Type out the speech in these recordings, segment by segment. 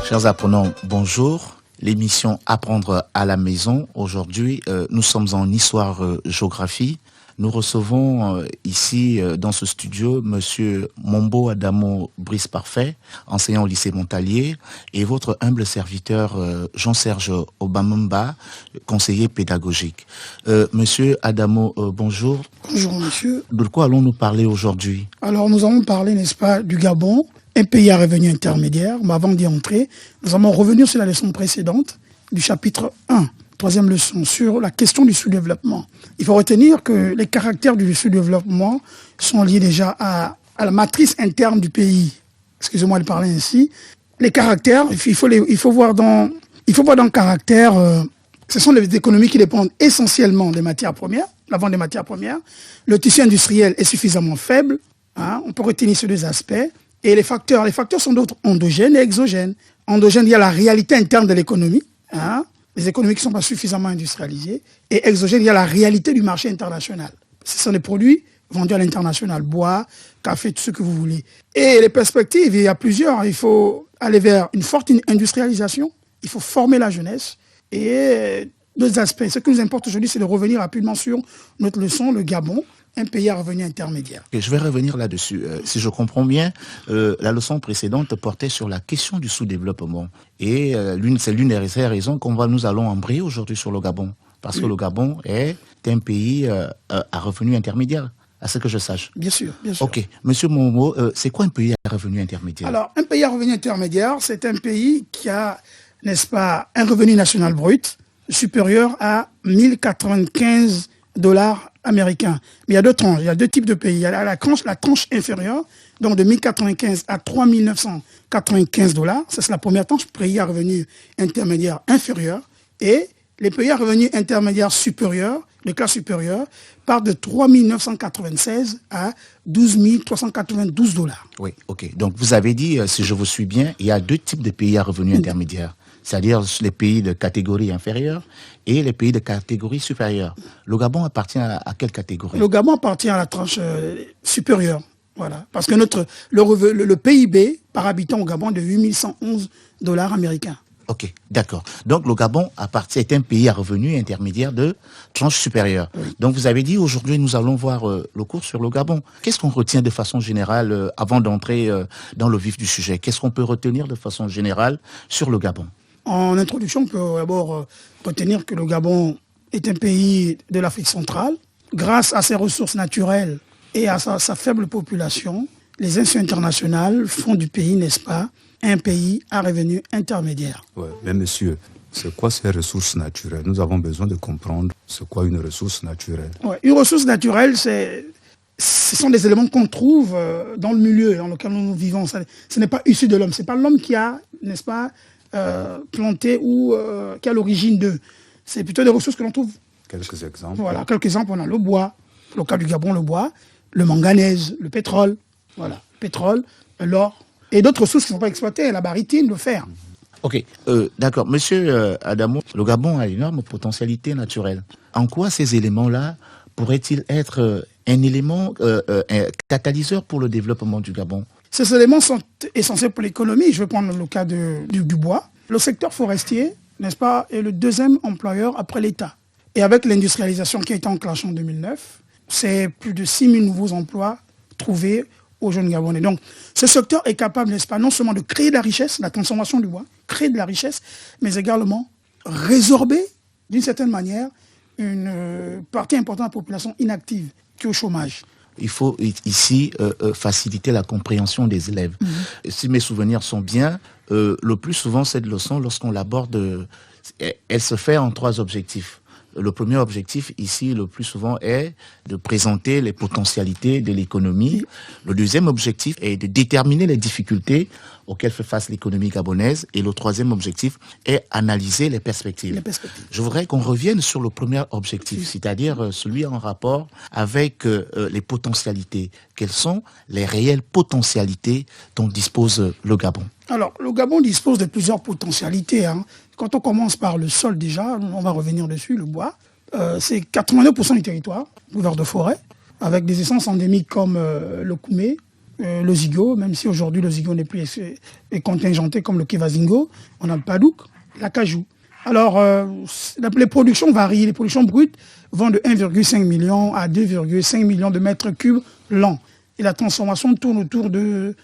Chers apprenants, bonjour. L'émission Apprendre à la maison. Aujourd'hui, nous sommes en histoire-géographie. Nous recevons ici, dans ce studio, Monsieur Mombo Adamo Brice Parfait, enseignant au lycée Montalier, et votre humble serviteur Jean-Serge Obamamba, conseiller pédagogique. Monsieur Adamo, bonjour. Bonjour monsieur. De quoi allons-nous parler aujourd'hui? Alors nous allons parler, n'est-ce pas, du Gabon, un pays à revenu intermédiaire. Mais avant d'y entrer, nous allons revenir sur la leçon précédente du chapitre 1. Troisième leçon, sur la question du sous-développement. Il faut retenir que les caractères du sous-développement sont liés déjà à la matrice interne du pays. Excusez-moi de parler ainsi. Les caractères, il faut voir dans le caractère, ce sont les économies qui dépendent essentiellement des matières premières, la vente des matières premières. Le tissu industriel est suffisamment faible, hein, on peut retenir ces deux aspects. Et les facteurs sont d'autres, endogènes et exogènes. Endogènes, il y a la réalité interne de l'économie, hein, les économies qui ne sont pas suffisamment industrialisées, et exogène, il y a la réalité du marché international. Ce sont des produits vendus à l'international, bois, café, tout ce que vous voulez. Et les perspectives, il y a plusieurs. Il faut aller vers une forte industrialisation, il faut former la jeunesse, et d'autres aspects. Ce qui nous importe aujourd'hui, c'est de revenir rapidement sur notre leçon, le Gabon, un pays à revenu intermédiaire. Et je vais revenir là-dessus. Si je comprends bien, la leçon précédente portait sur la question du sous-développement. Et c'est l'une des raisons nous allons embrayer aujourd'hui sur le Gabon. Parce que le Gabon est un pays à revenu intermédiaire, à ce que je sache. Bien sûr, bien sûr. Ok. Monsieur Momo, c'est quoi un pays à revenu intermédiaire? Alors, un pays à revenu intermédiaire, c'est un pays qui a, n'est-ce pas, un revenu national brut supérieur à 1095 $ américains. Mais il y a deux tranches, il y a deux types de pays. Il y a la tranche inférieure, donc de 1095 à 3995 $. Ça, c'est la première tranche, pays à revenu intermédiaire inférieur. Et les pays à revenu intermédiaire supérieur, de classe supérieure, partent de 3996 à 12 392 $. Oui, ok. Donc, vous avez dit, si je vous suis bien, il y a deux types de pays à revenu intermédiaire. C'est-à-dire les pays de catégorie inférieure et les pays de catégorie supérieure. Le Gabon appartient à quelle catégorie? Le Gabon appartient à la tranche supérieure. Voilà. Parce que le PIB par habitant au Gabon est de 8111 $ américains. Ok, d'accord. Donc le Gabon est un pays à revenu intermédiaire de tranche supérieure. Oui. Donc vous avez dit aujourd'hui nous allons voir le cours sur le Gabon. Qu'est-ce qu'on retient de façon générale avant d'entrer dans le vif du sujet? Qu'est-ce qu'on peut retenir de façon générale sur le Gabon? En introduction, on peut d'abord retenir que le Gabon est un pays de l'Afrique centrale. Grâce à ses ressources naturelles et à sa faible population, les institutions internationales font du pays, n'est-ce pas, un pays à revenu intermédiaire. Oui, mais monsieur, c'est quoi ces ressources naturelles? Nous avons besoin de comprendre c'est quoi une ressource naturelle. Ouais, une ressource naturelle, ce sont des éléments qu'on trouve dans le milieu dans lequel nous vivons. Ce n'est pas issu de l'homme. Ce n'est pas l'homme qui a, n'est-ce pas, planté ou qui a l'origine d'eux. C'est plutôt des ressources que l'on trouve. Quelques exemples. Voilà, quelques exemples. On a le bois, le cas du Gabon, le bois, le manganèse, le pétrole, voilà, pétrole, l'or, et d'autres ressources qui ne sont pas exploitées, la barytine, le fer. Ok, d'accord. Monsieur Adamo, le Gabon a une énorme potentialité naturelle. En quoi ces éléments-là pourraient-ils être un élément un catalyseur pour le développement du Gabon? Ces éléments sont essentiels pour l'économie. Je vais prendre le cas du bois. Le secteur forestier, n'est-ce pas, est le deuxième employeur après l'État. Et avec l'industrialisation qui a été enclenchée en 2009, c'est plus de 6 000 nouveaux emplois trouvés aux jeunes Gabonais. Donc, ce secteur est capable, n'est-ce pas, non seulement de créer de la richesse, la transformation du bois, créer de la richesse, mais également résorber, d'une certaine manière, une partie importante de la population inactive qui est au chômage. Il faut ici faciliter la compréhension des élèves. Si mes souvenirs sont bien, le plus souvent, cette leçon, lorsqu'on l'aborde, elle se fait en 3 objectifs. Le premier objectif ici, le plus souvent, est de présenter les potentialités de l'économie. Le deuxième objectif est de déterminer les difficultés auxquelles fait face l'économie gabonaise. Et le troisième objectif est analyser les perspectives. Je voudrais qu'on revienne sur le premier objectif, c'est-à-dire celui en rapport avec les potentialités. Quelles sont les réelles potentialités dont dispose le Gabon? Alors, le Gabon dispose de plusieurs potentialités, hein. Quand on commence par le sol déjà, on va revenir dessus, le bois. C'est 89% du territoire couvert de forêt, avec des essences endémiques comme le koumé, le Zigo, même si aujourd'hui le Zigo n'est plus est contingenté comme le Kevazingo, on a le Padouk, l'acajou. Alors, les productions varient. Les productions brutes vont de 1,5 million à 2,5 millions de mètres cubes l'an. Et la transformation tourne autour de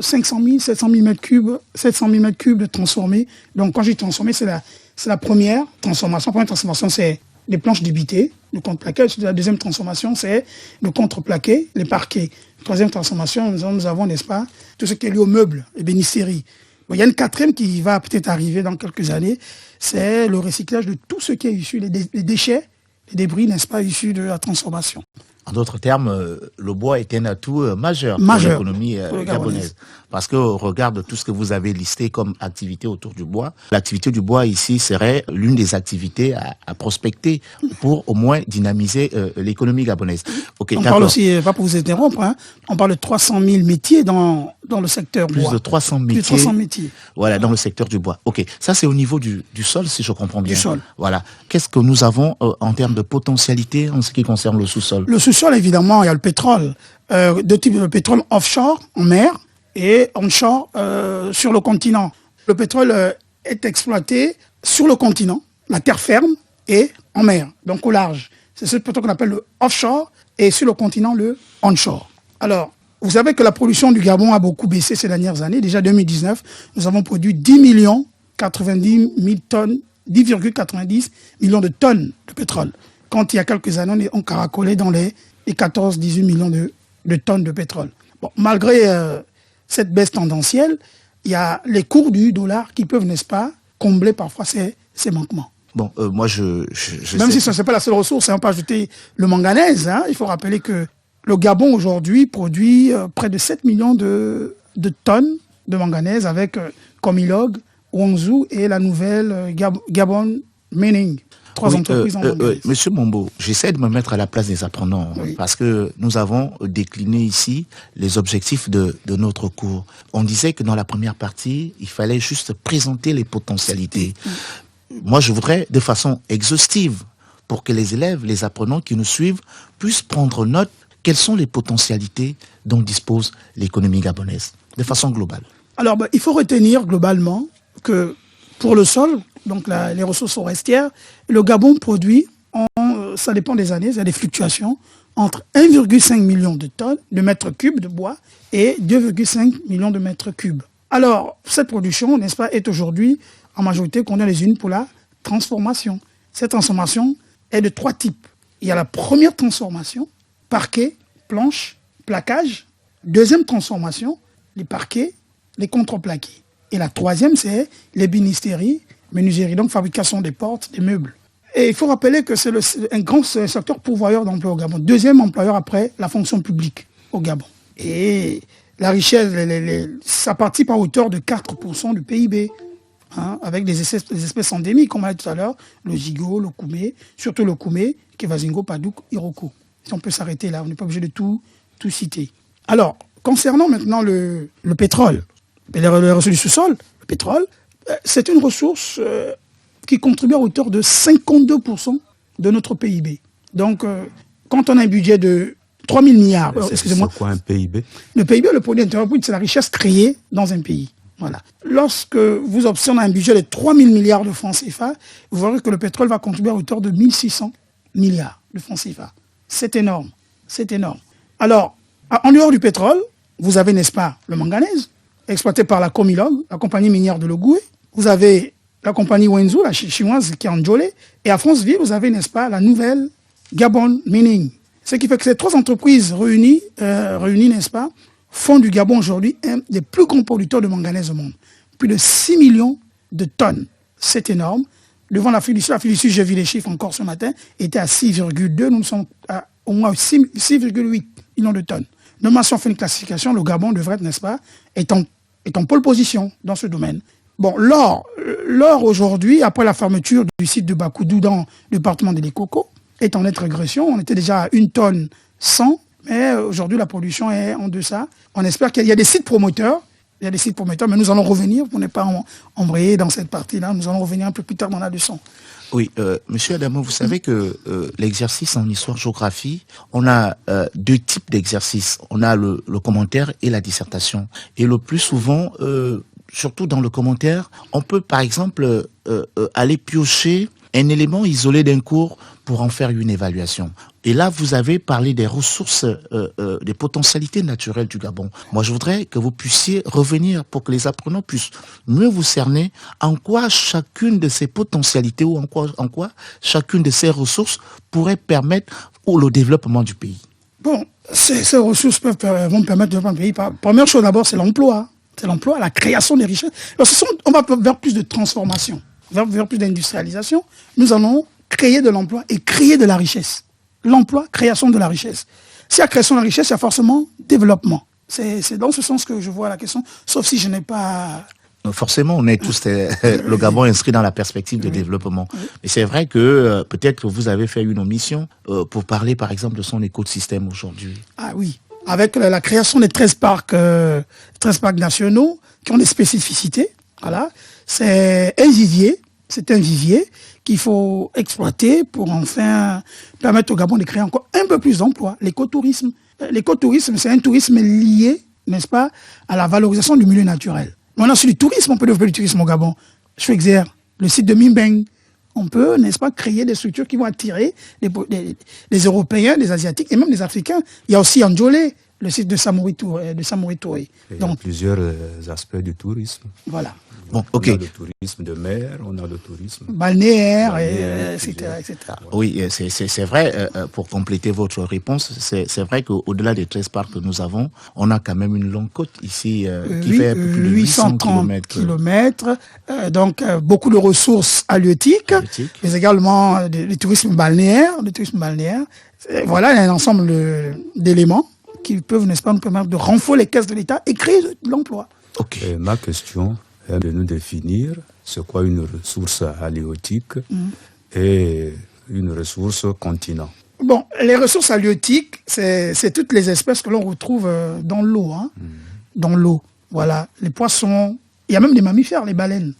500 000, 700 000 mètres cubes, 700 000 mètres cubes de transformés. Donc, quand j'ai transformé, c'est la première transformation. La première transformation, c'est les planches débitées, le contreplaqué. La deuxième transformation, c'est le contreplaqué, les parquets. Troisième transformation, nous avons, n'est-ce pas, tout ce qui est lié aux meubles, les bénisteries. Bon, il y a une quatrième qui va peut-être arriver dans quelques années, c'est le recyclage de tout ce qui est issu, les déchets, les débris, n'est-ce pas, issus de la transformation. En d'autres termes, le bois est un atout majeur pour l'économie gabonaise. Parce qu'au regard de tout ce que vous avez listé comme activité autour du bois, l'activité du bois ici serait l'une des activités à prospecter pour au moins dynamiser l'économie gabonaise. Okay, on parle aussi, pas pour vous interrompre, hein, on parle de 300 000 métiers dans le secteur bois. Plus de 300 métiers. Plus de 300 métiers. Voilà, dans le secteur du bois. Ok, ça c'est au niveau du sol, si je comprends bien. Du sol. Voilà. Qu'est-ce que nous avons en termes de potentialité en ce qui concerne le sous-sol? Le sous-sol, évidemment, il y a le pétrole. Deux types de pétrole, offshore, en mer, et onshore, sur le continent. Le pétrole est exploité sur le continent, la terre ferme, et en mer, donc au large. C'est ce pétrole qu'on appelle le offshore, et sur le continent, le onshore. Alors, vous savez que la production du Gabon a beaucoup baissé ces dernières années. Déjà 2019, nous avons produit 10,90 millions tonnes, 10,90 millions de tonnes de pétrole. Quand il y a quelques années, on caracolait dans les 14-18 millions de tonnes de pétrole. Bon, malgré cette baisse tendancielle, il y a les cours du dollar qui peuvent, n'est-ce pas, combler parfois ces manquements. Bon, moi même si ce n'est pas la seule ressource, on peut ajouter le manganèse. Hein. Il faut rappeler que le Gabon aujourd'hui produit près de 7 millions de tonnes de manganèse avec Comilog, Wonzu et la nouvelle Gabon Mining. Trois entreprises en manganèse. Monsieur Mombo, j'essaie de me mettre à la place des apprenants parce que nous avons décliné ici les objectifs de notre cours. On disait que dans la première partie, il fallait juste présenter les potentialités. Moi, je voudrais de façon exhaustive pour que les élèves, les apprenants qui nous suivent puissent prendre note quelles sont les potentialités dont dispose l'économie gabonaise, de façon globale. Alors, il faut retenir globalement que pour le sol, donc les ressources forestières, le Gabon produit, ça dépend des années, il y a des fluctuations, entre 1,5 million de tonnes, de mètres cubes de bois, et 2,5 millions de mètres cubes. Alors, cette production, n'est-ce pas, est aujourd'hui en majorité qu'on a les unes pour la transformation. Cette transformation est de trois types. Il y a la première transformation, parquet, planche, plaquage. Deuxième transformation, les parquets, les contreplaqués. Et la troisième, c'est les bénisteries, menuiseries, donc fabrication des portes, des meubles. Et il faut rappeler que c'est un grand secteur pourvoyeur d'emploi au Gabon. Deuxième employeur après la fonction publique au Gabon. Et la richesse, ça participe à hauteur de 4% du PIB. Hein, avec des espèces endémiques, comme on a dit tout à l'heure, le Zigo, le Koumé, surtout le Koumé, Kevazingo, Padouk, Iroko. Si on peut s'arrêter là, on n'est pas obligé de tout citer. Alors, concernant maintenant le pétrole, les ressources du sous-sol, le pétrole, c'est une ressource qui contribue à hauteur de 52% de notre PIB. Donc, quand on a un budget de 3 000 milliards, excusez-moi. C'est quoi un PIB? Le PIB, le produit intérieur brut, c'est la richesse créée dans un pays. Voilà. Lorsque vous obtenez un budget de 3 000 milliards de francs CFA, vous verrez que le pétrole va contribuer à hauteur de 1 600 milliards de francs CFA. C'est énorme. C'est énorme. Alors, en dehors du pétrole, vous avez, n'est-ce pas, le manganèse, exploité par la Comilog, la compagnie minière de Logoué. Vous avez la compagnie Wonzu, la chinoise qui est en Djolé. Et à Franceville, vous avez, n'est-ce pas, la nouvelle Gabon Mining. Ce qui fait que ces trois entreprises réunies, n'est-ce pas, font du Gabon aujourd'hui un des plus grands producteurs de manganèse au monde. Plus de 6 millions de tonnes. C'est énorme. Devant l'Afrique du Sud, j'ai vu les chiffres encore ce matin, était à 6,2. Nous sommes à au moins 6,8 millions de tonnes. Normalement, si on fait une classification, le Gabon devrait être, n'est-ce pas, est en pole position dans ce domaine. Bon, l'or aujourd'hui, après la fermeture du site de Bakoudou dans le département de l'Ikoko, est en nette régression. On était déjà à 1 tonne 100. Mais aujourd'hui, la production est en deçà. On espère qu'il y a des sites promoteurs. Il y a des sites promoteurs, mais nous allons revenir. On n'est pas embrayé dans cette partie-là. Nous allons revenir un peu plus tard dans la leçon. Oui, Monsieur Adamo, vous savez que l'exercice en histoire-géographie, on a deux types d'exercices. On a le commentaire et la dissertation. Et le plus souvent, surtout dans le commentaire, on peut par exemple aller piocher un élément isolé d'un cours pour en faire une évaluation. Et là, vous avez parlé des ressources, des potentialités naturelles du Gabon. Moi, je voudrais que vous puissiez revenir pour que les apprenants puissent mieux vous cerner en quoi chacune de ces potentialités ou en quoi chacune de ces ressources pourrait permettre le développement du pays. Bon, ces ressources vont permettre le développement du pays. Première chose d'abord, c'est l'emploi. C'est l'emploi, la création des richesses. Alors, on va vers plus de transformation, vers plus d'industrialisation. Nous allons créer de l'emploi et créer de la richesse. L'emploi, création de la richesse. S'il y a création de la richesse, il y a forcément développement. C'est dans ce sens que je vois la question, sauf si je n'ai pas... Forcément, on est tous le Gabon inscrit dans la perspective de développement. Mais c'est vrai que peut-être que vous avez fait une omission pour parler, par exemple, de son écosystème aujourd'hui. Ah oui, avec la création des 13 parcs nationaux qui ont des spécificités. Voilà, c'est un vivier qu'il faut exploiter pour enfin permettre au Gabon de créer encore un peu plus d'emplois. L'écotourisme. L'écotourisme, c'est un tourisme lié, n'est-ce pas, à la valorisation du milieu naturel. Maintenant, sur du tourisme, on peut développer du tourisme au Gabon. Je fais exergue le site de Mimbeng. On peut, n'est-ce pas, créer des structures qui vont attirer les Européens, les Asiatiques et même les Africains. Il y a aussi Andjolé, le site de Samori Touré. Il y a plusieurs aspects du tourisme. Voilà. Bon, ok. On a le tourisme de mer, on a le tourisme balnéaire, etc. Oui, c'est vrai, pour compléter votre réponse, c'est vrai qu'au-delà des 13 parcs que nous avons, on a quand même une longue côte ici qui fait plus de 830 kilomètres. Donc, beaucoup de ressources halieutiques, mais également du tourisme balnéaire. Voilà, il y a un ensemble d'éléments qui peuvent, n'est-ce pas, nous permettre de renforcer les caisses de l'État et créer de l'emploi. Okay. Ma question est de nous définir c'est quoi une ressource halieutique et une ressource continent. Bon, les ressources halieutiques, c'est toutes les espèces que l'on retrouve dans l'eau. Dans l'eau, voilà. Les poissons, il y a même des mammifères, les baleines.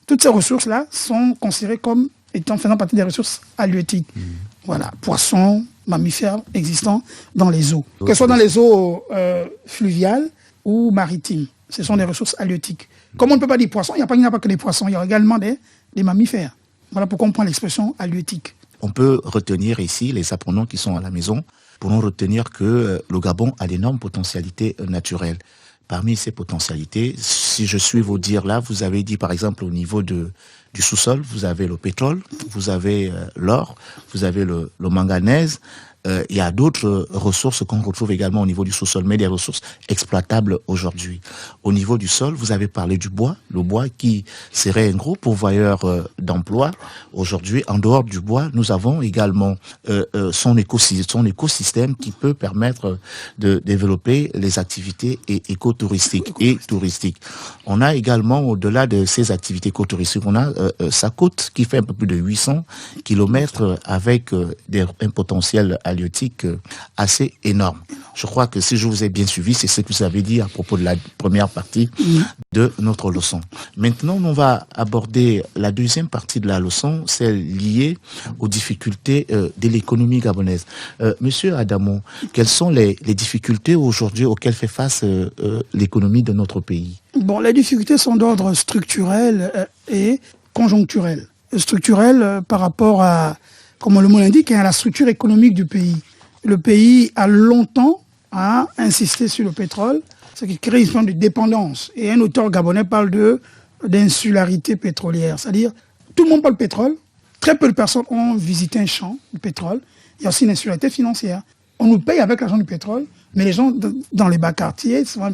Toutes ces ressources-là sont considérées comme étant faisant partie des ressources halieutiques. Voilà, poissons, mammifères existants dans les eaux. Que ce soit dans les eaux fluviales ou maritimes. Ce sont des ressources halieutiques. Comme on ne peut pas dire poissons, il n'y a pas que des poissons, il y a également des mammifères. Voilà pourquoi on prend l'expression halieutique. On peut retenir ici, les apprenants qui sont à la maison, pourront retenir que le Gabon a d'énormes potentialités naturelles. Parmi ces potentialités, si je suis vos dires là, vous avez dit par exemple au niveau du sous-sol, vous avez le pétrole, vous avez l'or, vous avez le manganèse. Il y a d'autres ressources qu'on retrouve également au niveau du sous-sol, mais des ressources exploitables aujourd'hui. Au niveau du sol, vous avez parlé du bois, le bois qui serait un gros pourvoyeur d'emplois. Aujourd'hui, en dehors du bois, nous avons également son écosystème qui peut permettre de développer les activités écotouristiques et touristiques. On a également, au-delà de ces activités écotouristiques, on a sa côte qui fait un peu plus de 800 kilomètres avec un potentiel halieutique assez énorme. Je crois que si je vous ai bien suivi, c'est ce que vous avez dit à propos de la première partie de notre leçon. Maintenant, on va aborder la deuxième partie de la leçon, celle liée aux difficultés de l'économie gabonaise. Monsieur Adamo, quelles sont les difficultés aujourd'hui auxquelles fait face l'économie de notre pays? Bon, les difficultés sont d'ordre structurel et conjoncturel. Structurel par rapport à, comme le mot l'indique, à la structure économique du pays. Le pays a longtemps insisté sur le pétrole, ce qui crée une forme de dépendance. Et un auteur gabonais parle d'insularité pétrolière, c'est-à-dire tout le monde parle pétrole, très peu de personnes ont visité un champ de pétrole. Il y a aussi une insularité financière. On nous paye avec l'argent du pétrole, mais les gens dans les bas quartiers, souvent,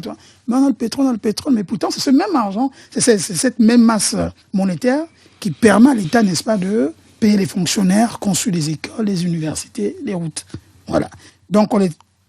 on a le pétrole, mais pourtant c'est ce même argent, c'est cette même masse monétaire qui permet à l'État, n'est-ce pas, de payer les fonctionnaires, construire des écoles, les universités, les routes. Voilà. Donc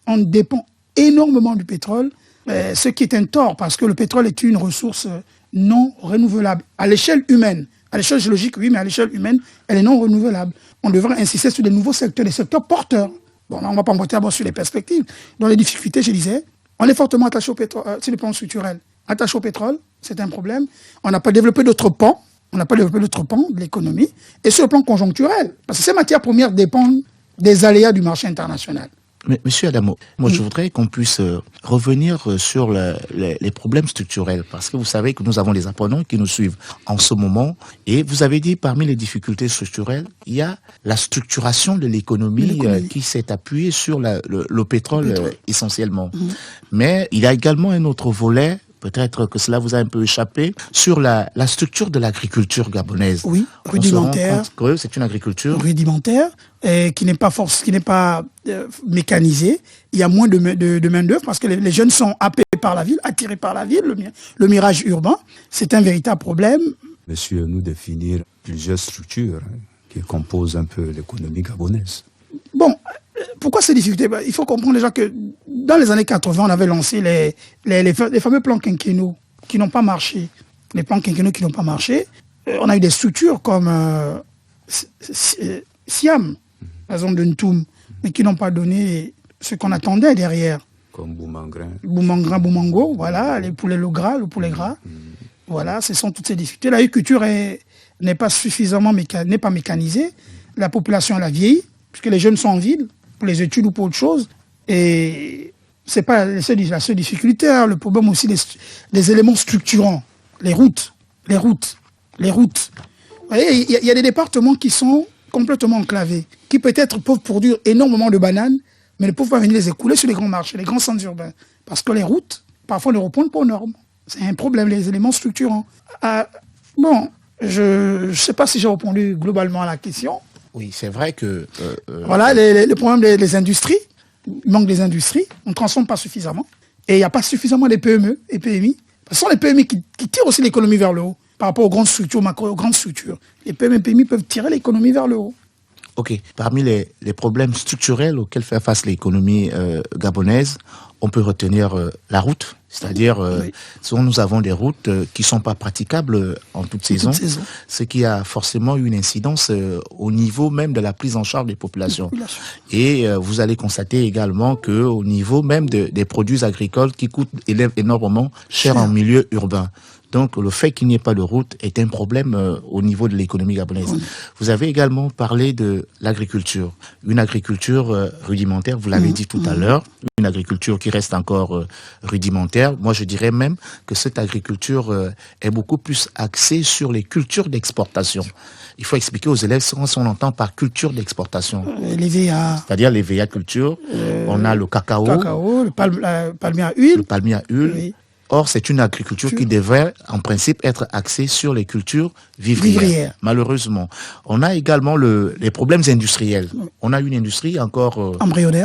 on dépend énormément du pétrole, ce qui est un tort parce que le pétrole est une ressource non renouvelable. À l'échelle humaine, à l'échelle géologique, oui, mais à l'échelle humaine, elle est non renouvelable. On devrait insister sur des nouveaux secteurs, des secteurs porteurs. Bon, là, on ne va pas emboîter sur les perspectives. Dans les difficultés, je disais, on est fortement attaché au pétrole, sur le plan structurel. Attaché au pétrole, c'est un problème. On n'a pas développé d'autres ponts On n'a pas développé l'autre pan de l'économie. Et sur le plan conjoncturel, parce que ces matières premières dépendent des aléas du marché international. Mais, Monsieur Adamo, moi je voudrais qu'on puisse revenir sur les problèmes structurels, parce que vous savez que nous avons des apprenants qui nous suivent en ce moment, et vous avez dit parmi les difficultés structurelles, il y a la structuration de l'économie qui s'est appuyée sur le pétrole essentiellement. Mais il y a également un autre volet, peut-être que cela vous a un peu échappé, sur la structure de l'agriculture gabonaise. Oui, rudimentaire. C'est une agriculture rudimentaire, qui n'est pas mécanisée. Il y a moins de main-d'œuvre parce que les jeunes sont happés par la ville, attirés par la ville, le mirage urbain. C'est un véritable problème. Monsieur, nous définir plusieurs structures qui composent un peu l'économie gabonaise. Bon, pourquoi ces difficultés? Il faut comprendre déjà que dans les années 80, on avait lancé les fameux plans quinquennaux qui n'ont pas marché. Les plans quinquennaux qui n'ont pas marché. On a eu des structures comme Siam, la zone de Ntoum, mais qui n'ont pas donné ce qu'on attendait derrière. Comme Boumangrin. Boumango, voilà, les poulets le gras. Voilà, ce sont toutes ces difficultés. L'agriculture n'est pas mécanisée. La population a vieilli, puisque les jeunes sont en ville, pour les études ou pour autre chose. Et c'est pas la seule difficulté. Hein. Le problème aussi des éléments structurants. Les routes. Vous voyez, il y a des départements qui sont complètement enclavés, qui peut-être peuvent produire énormément de bananes, mais ne peuvent pas venir les écouler sur les grands marchés, les grands centres urbains. Parce que les routes, parfois, ne répondent pas aux normes. C'est un problème, les éléments structurants. Bon, je ne sais pas si j'ai répondu globalement à la question. Oui, c'est vrai que... Voilà, le problème des industries, il manque des industries, on ne transforme pas suffisamment, et il n'y a pas suffisamment de PME et PMI. Ce sont les PMI qui tirent aussi l'économie vers le haut, par rapport aux grandes structures, aux grandes structures. Les PME et PMI peuvent tirer l'économie vers le haut. Ok, parmi les problèmes structurels auxquels fait face l'économie gabonaise, on peut retenir la route, c'est-à-dire souvent nous avons des routes qui ne sont pas praticables en toute saison, ce qui a forcément une incidence au niveau même de la prise en charge des populations. Et vous allez constater également qu'au niveau même des produits agricoles qui coûtent énormément cher en milieu urbain. Donc le fait qu'il n'y ait pas de route est un problème au niveau de l'économie gabonaise. Vous avez également parlé de l'agriculture. Une agriculture rudimentaire, vous l'avez dit tout à l'heure, une agriculture qui reste encore rudimentaire. Moi je dirais même que cette agriculture est beaucoup plus axée sur les cultures d'exportation. Il faut expliquer aux élèves ce qu'on entend par culture d'exportation. Les VA. C'est-à-dire les VA cultures. On a le cacao. Le palmier à huile. Le palmier à huile. Oui. Or, c'est une agriculture qui devrait, en principe, être axée sur les cultures vivrières. Malheureusement. On a également les problèmes industriels. On a une industrie encore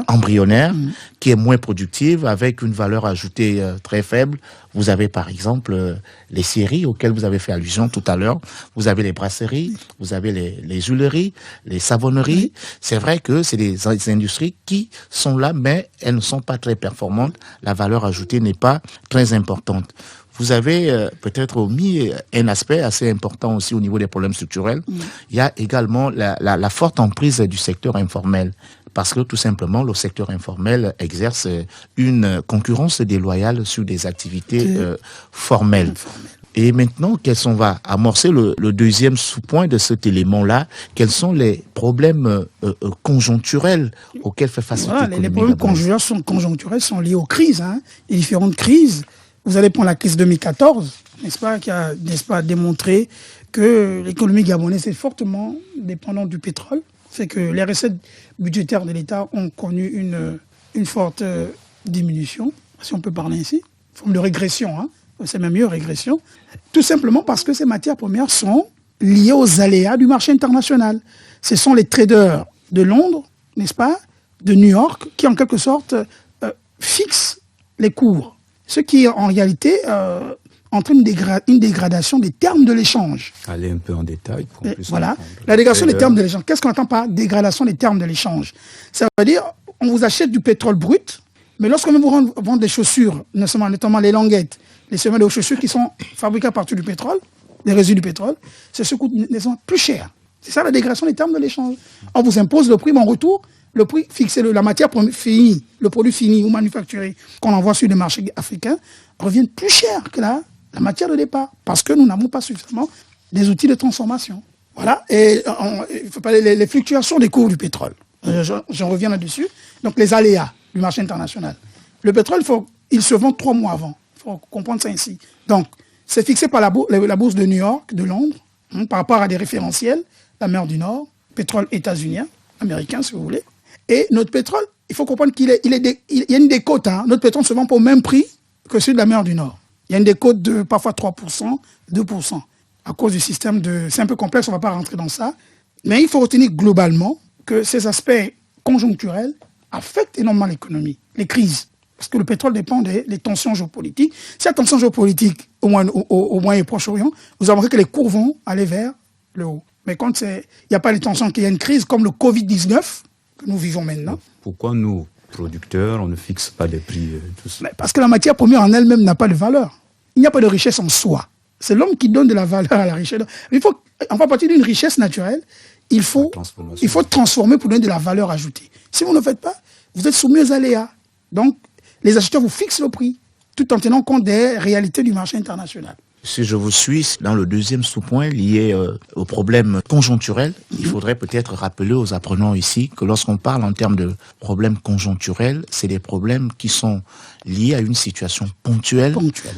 embryonnaire qui est moins productive, avec une valeur ajoutée très faible. Vous avez, par exemple, les scieries auxquelles vous avez fait allusion tout à l'heure. Vous avez les brasseries, vous avez les huileries, les savonneries. C'est vrai que c'est des industries qui sont là, mais elles ne sont pas très performantes. La valeur ajoutée n'est pas très importante. Vous avez peut-être omis un aspect assez important aussi au niveau des problèmes structurels. Il y a également la forte emprise du secteur informel. Parce que tout simplement, le secteur informel exerce une concurrence déloyale sur des activités formelles. Et maintenant, on va amorcer le deuxième sous-point de cet élément-là. Quels sont les problèmes conjoncturels auxquels fait face l'économie? Les problèmes conjoncturels sont liés aux crises, les différentes crises. Vous allez prendre la crise 2014, n'est-ce pas, qui a, démontré que l'économie gabonaise est fortement dépendante du pétrole. C'est que les recettes budgétaires de l'État ont connu une forte diminution, si on peut parler ainsi, forme de régression, c'est même mieux régression, tout simplement parce que ces matières premières sont liées aux aléas du marché international. Ce sont les traders de Londres, n'est-ce pas, de New York, qui en quelque sorte fixent les cours. Ce qui en réalité entraîne une dégradation des termes de l'échange. Aller un peu en détail pour plus voilà, la dégradation des termes de l'échange. Qu'est-ce qu'on entend par dégradation des termes de l'échange? Ça veut dire, on vous achète du pétrole brut, mais lorsqu'on vous vend des chaussures, notamment les languettes, les semelles de chaussures qui sont fabriquées à partir du pétrole, des résidus du pétrole, ce coûte plus cher. C'est ça la dégradation des termes de l'échange. On vous impose le prix, mais en retour, le prix fixé, la matière finie, le produit fini ou manufacturé qu'on envoie sur les marchés africains revient plus cher que la matière de départ. Parce que nous n'avons pas suffisamment des outils de transformation. Voilà, et il faut parler les fluctuations des cours du pétrole. J'en reviens là-dessus. Donc les aléas du marché international. Le pétrole, il se vend 3 mois avant. Il faut comprendre ça ainsi. Donc, c'est fixé par la bourse de New York, de Londres, par rapport à des référentiels, la mer du Nord, pétrole états-unien, américain si vous voulez. Et notre pétrole, il faut comprendre qu'il y a une décote. Notre pétrole se vend pas au même prix que celui de la mer du Nord. Il y a une décote de parfois 3%, 2%. À cause du système c'est un peu complexe, on ne va pas rentrer dans ça. Mais il faut retenir globalement que ces aspects conjoncturels affectent énormément l'économie, les crises. Parce que le pétrole dépend des tensions géopolitiques. Si la tension géopolitique, au moins et Proche-Orient, vous avez remarqué que les cours vont aller vers le haut. Mais quand il n'y a pas les tensions, qu'il y a une crise comme le Covid-19 que nous vivons maintenant. Pourquoi nous, producteurs, on ne fixe pas des prix Parce que la matière première en elle-même n'a pas de valeur. Il n'y a pas de richesse en soi. C'est l'homme qui donne de la valeur à la richesse. On va partir d'une richesse naturelle. Il faut transformer pour donner de la valeur ajoutée. Si vous ne le faites pas, vous êtes soumis aux aléas. Donc, les acheteurs vous fixent le prix, tout en tenant compte des réalités du marché international. Si je vous suis dans le deuxième sous-point lié au problème conjoncturel, il faudrait peut-être rappeler aux apprenants ici que lorsqu'on parle en termes de problèmes conjoncturels, c'est des problèmes qui sont liés à une situation ponctuelle.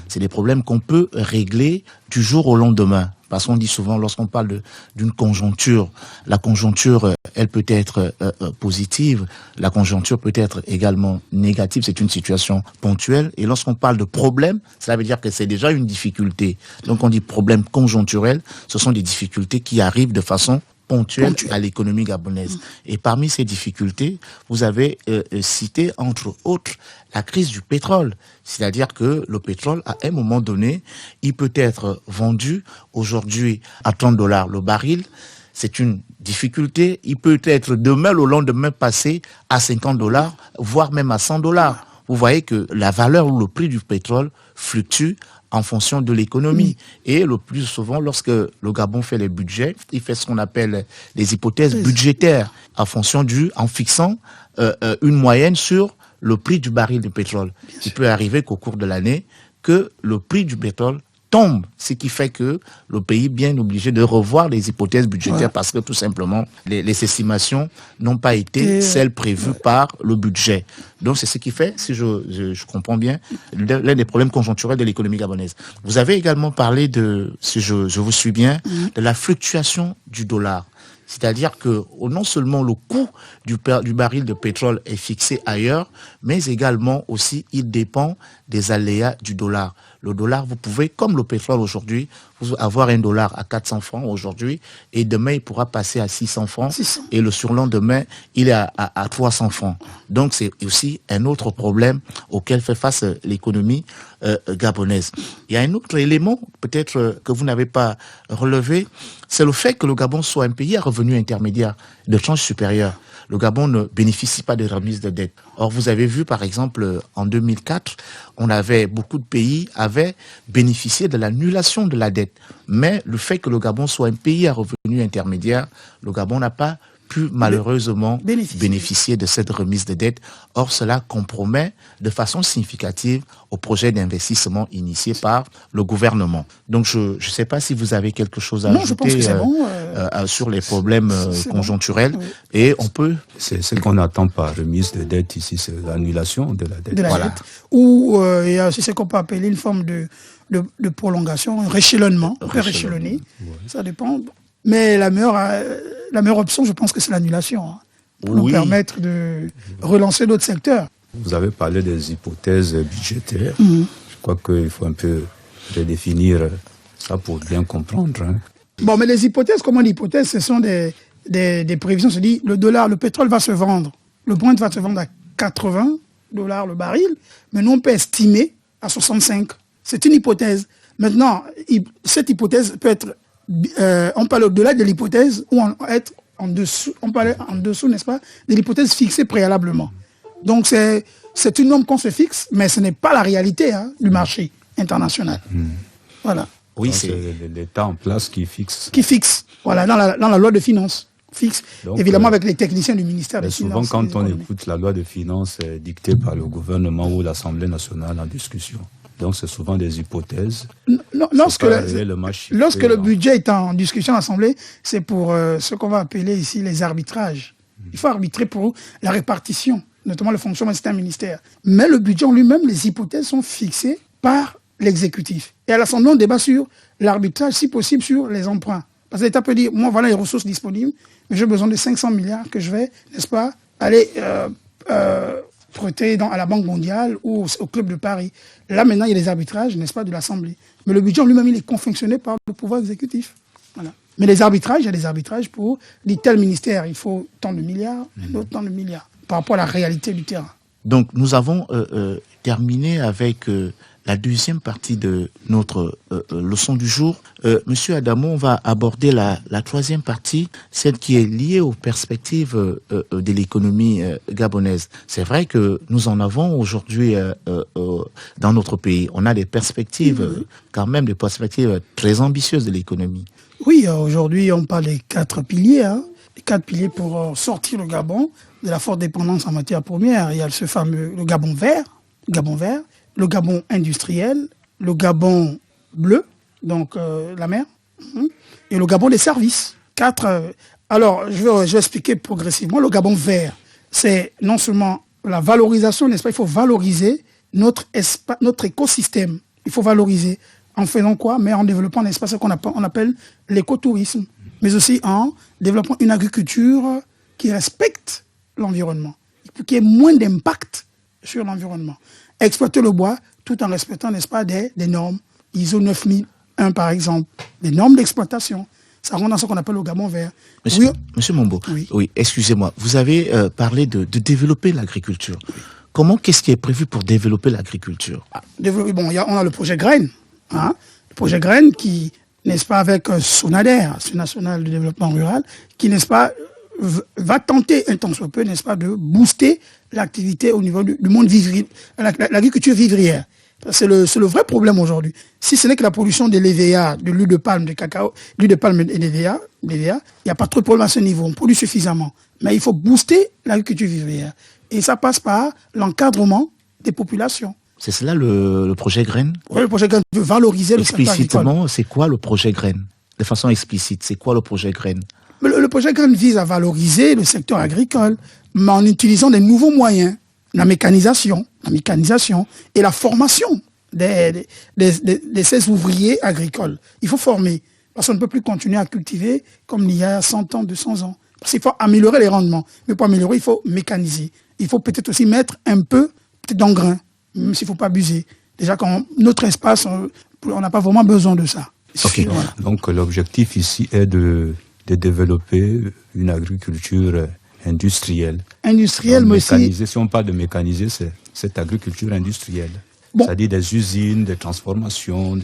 C'est des problèmes qu'on peut régler du jour au lendemain. Parce qu'on dit souvent, lorsqu'on parle d'une conjoncture, la conjoncture, elle peut être positive, la conjoncture peut être également négative, c'est une situation ponctuelle. Et lorsqu'on parle de problème, ça veut dire que c'est déjà une difficulté. Donc on dit problème conjoncturel, ce sont des difficultés qui arrivent de façon ponctuelle à l'économie gabonaise. Et parmi ces difficultés, vous avez cité, entre autres, la crise du pétrole. C'est-à-dire que le pétrole, à un moment donné, il peut être vendu aujourd'hui à $30 le baril. C'est une difficulté. Il peut être demain, le lendemain, passé à $50, voire même à $100. Vous voyez que la valeur ou le prix du pétrole fluctue en fonction de l'économie. Et le plus souvent, lorsque le Gabon fait les budgets, il fait ce qu'on appelle les hypothèses budgétaires en fixant une moyenne sur le prix du baril de pétrole. Il peut arriver qu'au cours de l'année, que le prix du pétrole tombe, ce qui fait que le pays est bien obligé de revoir les hypothèses budgétaires parce que tout simplement, les estimations n'ont pas été celles prévues par le budget. Donc c'est ce qui fait, si je comprends bien, l'un des problèmes conjoncturels de l'économie gabonaise. Vous avez également parlé si je vous suis bien, de la fluctuation du dollar. C'est-à-dire que non seulement le coût du baril de pétrole est fixé ailleurs, mais également aussi il dépend des aléas du dollar. Le dollar, vous pouvez, comme le pétrole aujourd'hui, vous avoir un dollar à 400 francs aujourd'hui, et demain il pourra passer à 600 francs, et le surlendemain il est à 300 francs. Donc c'est aussi un autre problème auquel fait face l'économie gabonaise. Il y a un autre élément, peut-être que vous n'avez pas relevé, c'est le fait que le Gabon soit un pays à revenu intermédiaire de change supérieur. Le Gabon ne bénéficie pas de remise de dette. Or, vous avez vu, par exemple, en 2004, beaucoup de pays avaient bénéficié de l'annulation de la dette. Mais le fait que le Gabon soit un pays à revenu intermédiaire, le Gabon n'a pas pu malheureusement bénéficier de cette remise de dette. Or, cela compromet de façon significative au projet d'investissement initié par le gouvernement. Donc, je ne sais pas si vous avez quelque chose à ajouter sur les problèmes conjoncturels. Oui. Et on peut... C'est ce qu'on attend par remise de dette ici, c'est l'annulation de la dette. Dette. Ou il y a aussi ce qu'on peut appeler une forme de prolongation, un réchelonnement. On peut réchelonner. Ça dépend. Mais la meilleure option, je pense que c'est l'annulation, pour nous permettre de relancer d'autres secteurs. Vous avez parlé des hypothèses budgétaires. Je crois qu'il faut un peu redéfinir ça pour bien comprendre. Bon, mais les hypothèses, comment l'hypothèse, ce sont des prévisions. On se dit, le pétrole va se vendre, le Brent va se vendre à $80 le baril, mais nous on peut estimer à 65. C'est une hypothèse. Maintenant, cette hypothèse peut être on parle au-delà de l'hypothèse ou en dessous, n'est-ce pas, de l'hypothèse fixée préalablement. Donc c'est une norme qu'on se fixe, mais ce n'est pas la réalité du marché international. Voilà. Oui, c'est l'État en place qui fixe. Qui fixe, voilà, dans la loi de finances. Fixe, donc, évidemment avec les techniciens du ministère des Finances. Souvent quand on écoute la loi de finances dictée par le gouvernement ou l'Assemblée nationale en discussion, Donc c'est souvent des hypothèses. Lorsque le budget est en discussion à l'Assemblée, c'est pour ce qu'on va appeler ici les arbitrages. Il faut arbitrer pour la répartition, notamment le fonctionnement d'un ministère. Mais le budget en lui-même, les hypothèses sont fixées par l'exécutif. Et à l'Assemblée, on débat sur l'arbitrage, si possible, sur les emprunts. Parce que l'État peut dire, moi, voilà les ressources disponibles, mais j'ai besoin de 500 milliards que je vais, n'est-ce pas, aller prêter à la Banque mondiale ou au Club de Paris. Là, maintenant, il y a des arbitrages, n'est-ce pas, de l'Assemblée. Mais le budget en lui-même, il est confectionné par le pouvoir exécutif. Voilà. Mais les arbitrages, il y a des arbitrages pour dire tel ministère, il faut tant de milliards, l'autre tant de milliards, par rapport à la réalité du terrain. Donc, nous avons terminé avec la deuxième partie de notre leçon du jour. Monsieur Adamo, on va aborder la troisième partie, celle qui est liée aux perspectives de l'économie gabonaise. C'est vrai que nous en avons aujourd'hui dans notre pays. On a des perspectives, quand même des perspectives très ambitieuses de l'économie. Oui, aujourd'hui, on parle des 4 piliers. Les 4 piliers pour sortir le Gabon de la forte dépendance en matière première. Il y a ce fameux le Gabon vert, le Gabon industriel, le Gabon bleu, donc la mer, et le Gabon des services. 4. Alors, je vais expliquer progressivement. Le Gabon vert, c'est non seulement la valorisation, n'est-ce pas? Il faut valoriser notre écosystème. Il faut valoriser en faisant quoi? Mais en développant un espace qu'on appelle l'écotourisme, mais aussi en développant une agriculture qui respecte l'environnement, pour qu'il y ait moins d'impact sur l'environnement. Exploiter le bois tout en respectant, n'est-ce pas, des normes ISO 9001 par exemple, des normes d'exploitation. Ça rentre dans ce qu'on appelle le Gabon vert. Monsieur Mombo, oui, excusez-moi, vous avez parlé de développer l'agriculture. Qu'est-ce qui est prévu pour développer l'agriculture? On a le projet Graines, le projet Graines qui, n'est-ce pas, avec SONADER, Société nationale de développement rural, qui, n'est-ce pas, va tenter un tant soit peu, n'est-ce pas, de booster l'activité au niveau du monde vivrier, l'agriculture vivrière. C'est le vrai problème aujourd'hui. Si ce n'est que la production de l'EVA, de l'huile de palme, de cacao, l'huile de palme et l'EVA, il n'y a pas trop de problème à ce niveau. On produit suffisamment. Mais il faut booster l'agriculture vivrière. Et ça passe par l'encadrement des populations. C'est cela le projet Graines? Oui, le projet Graines veut valoriser le secteur agricole. Explicitement, c'est quoi le projet Graines? De façon explicite, c'est quoi le projet Graines? Le projet Graines vise à valoriser le secteur agricole, mais en utilisant des nouveaux moyens, la mécanisation et la formation de ces ouvriers agricoles. Il faut former, parce qu'on ne peut plus continuer à cultiver comme il y a 100 ans, 200 ans. Parce qu'il faut améliorer les rendements. Mais pour améliorer, il faut mécaniser. Il faut peut-être aussi mettre un peu d'engrais, même s'il ne faut pas abuser. Déjà, quand notre espace, on n'a pas vraiment besoin de ça. Okay. Voilà. Donc l'objectif ici est de développer une agriculture industrielle. Industrielle, mais aussi... Si on parle de mécaniser, c'est cette agriculture industrielle. Bon. C'est-à-dire des usines, des transformations.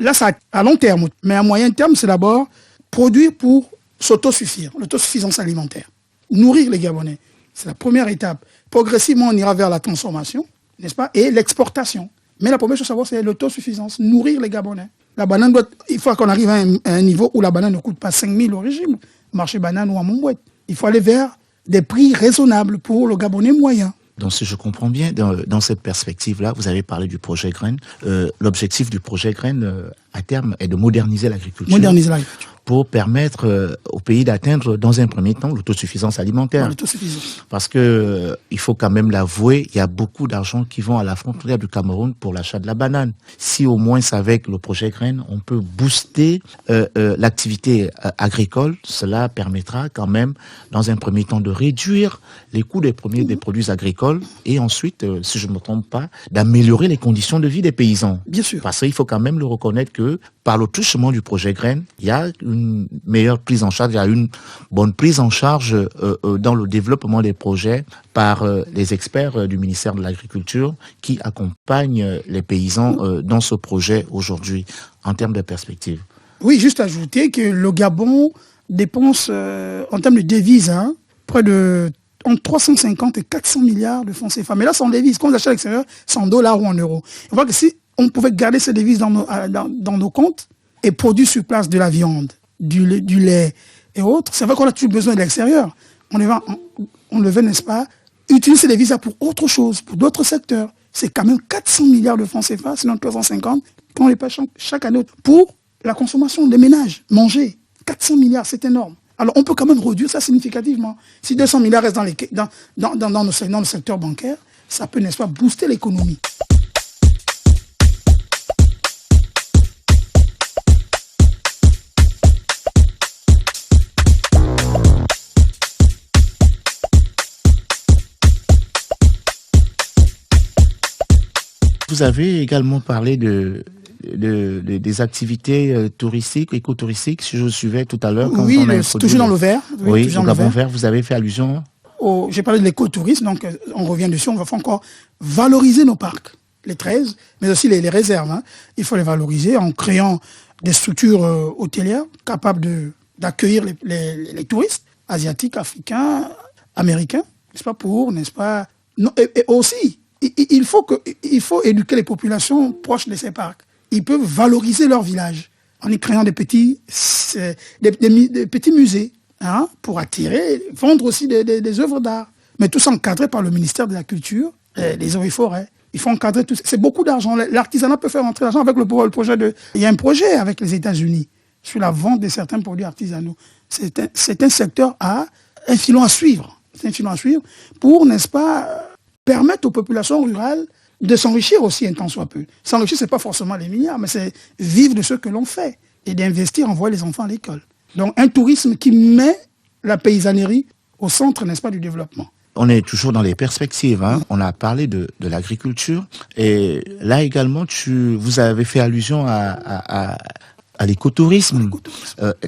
Là, ça à long terme. Mais à moyen terme, c'est d'abord produire pour s'autosuffire, l'autosuffisance alimentaire. Nourrir les Gabonais. C'est la première étape. Progressivement, on ira vers la transformation, n'est-ce pas, et l'exportation. Mais la première chose à savoir, c'est l'autosuffisance. Nourrir les Gabonais. La banane il faut qu'on arrive à un niveau où la banane ne coûte pas 5 000 au régime, marché banane ou à Montbouet. Il faut aller vers des prix raisonnables pour le Gabonais moyen. Donc, si je comprends bien, dans cette perspective-là, vous avez parlé du projet Graines. L'objectif du projet Graines, à terme, est de moderniser l'agriculture. Pour permettre au pays d'atteindre, dans un premier temps, l'autosuffisance alimentaire. Parce que, il faut quand même l'avouer, il y a beaucoup d'argent qui vont à la frontière du Cameroun pour l'achat de la banane. Si au moins, avec le projet Graines, on peut booster l'activité agricole, cela permettra quand même, dans un premier temps, de réduire les coûts des produits agricoles et ensuite, si je ne me trompe pas, d'améliorer les conditions de vie des paysans. Bien sûr. Parce qu'il faut quand même le reconnaître que, par le touchement du projet Graines, il y a une meilleure prise en charge, il y a une bonne prise en charge dans le développement des projets par les experts du ministère de l'Agriculture qui accompagnent les paysans dans ce projet aujourd'hui, en termes de perspective. Oui, juste ajouter que le Gabon dépense, en termes de devises, près de entre 350 et 400 milliards de francs CFA. Mais là, c'est en devises. Quand on achète à l'extérieur, c'est en dollars ou en euros. On voit que si on pouvait garder ces devises dans nos comptes et produire sur place de la viande, du lait et autres, c'est vrai qu'on a toujours besoin de l'extérieur. On devait, n'est-ce pas, utiliser ces devises pour autre chose, pour d'autres secteurs. c'est quand même 400 milliards de francs CFA, sinon 350, qu'on les paye chaque année pour la consommation des ménages, manger. 400 milliards, c'est énorme. Alors, on peut quand même réduire ça significativement. Si 200 milliards restent dans le secteur bancaire, ça peut, n'est-ce pas, booster l'économie. Vous avez également parlé des activités touristiques, écotouristiques, si je vous suivais tout à l'heure. Oui, toujours dans le vert. Oui, au Gabon vert, vous avez fait allusion. J'ai parlé de l'écotourisme, donc on revient dessus, on va encore valoriser nos parcs, les 13, mais aussi les réserves. Hein. Il faut les valoriser en créant des structures hôtelières capables d'accueillir les touristes asiatiques, africains, américains, n'est-ce pas, non, et aussi, il faut éduquer les populations proches de ces parcs. Ils peuvent valoriser leur village en y créant des petits musées, hein, pour attirer, vendre aussi des œuvres d'art. Mais tout ça encadré par le ministère de la Culture, les eaux et forêts. Il faut encadrer tout ça. C'est beaucoup d'argent. L'artisanat peut faire entrer l'argent avec le projet de... Il y a un projet avec les États-Unis sur la vente de certains produits artisanaux. C'est un secteur un filon à suivre. C'est un filon à suivre pour, n'est-ce pas, permettre aux populations rurales de s'enrichir aussi un tant soit peu. S'enrichir, ce n'est pas forcément les milliards, mais c'est vivre de ce que l'on fait et d'investir, envoyer les enfants à l'école. Donc un tourisme qui met la paysannerie au centre, n'est-ce pas, du développement. On est toujours dans les perspectives. Hein. On a parlé de l'agriculture. Et là également, vous avez fait allusion à l'écotourisme.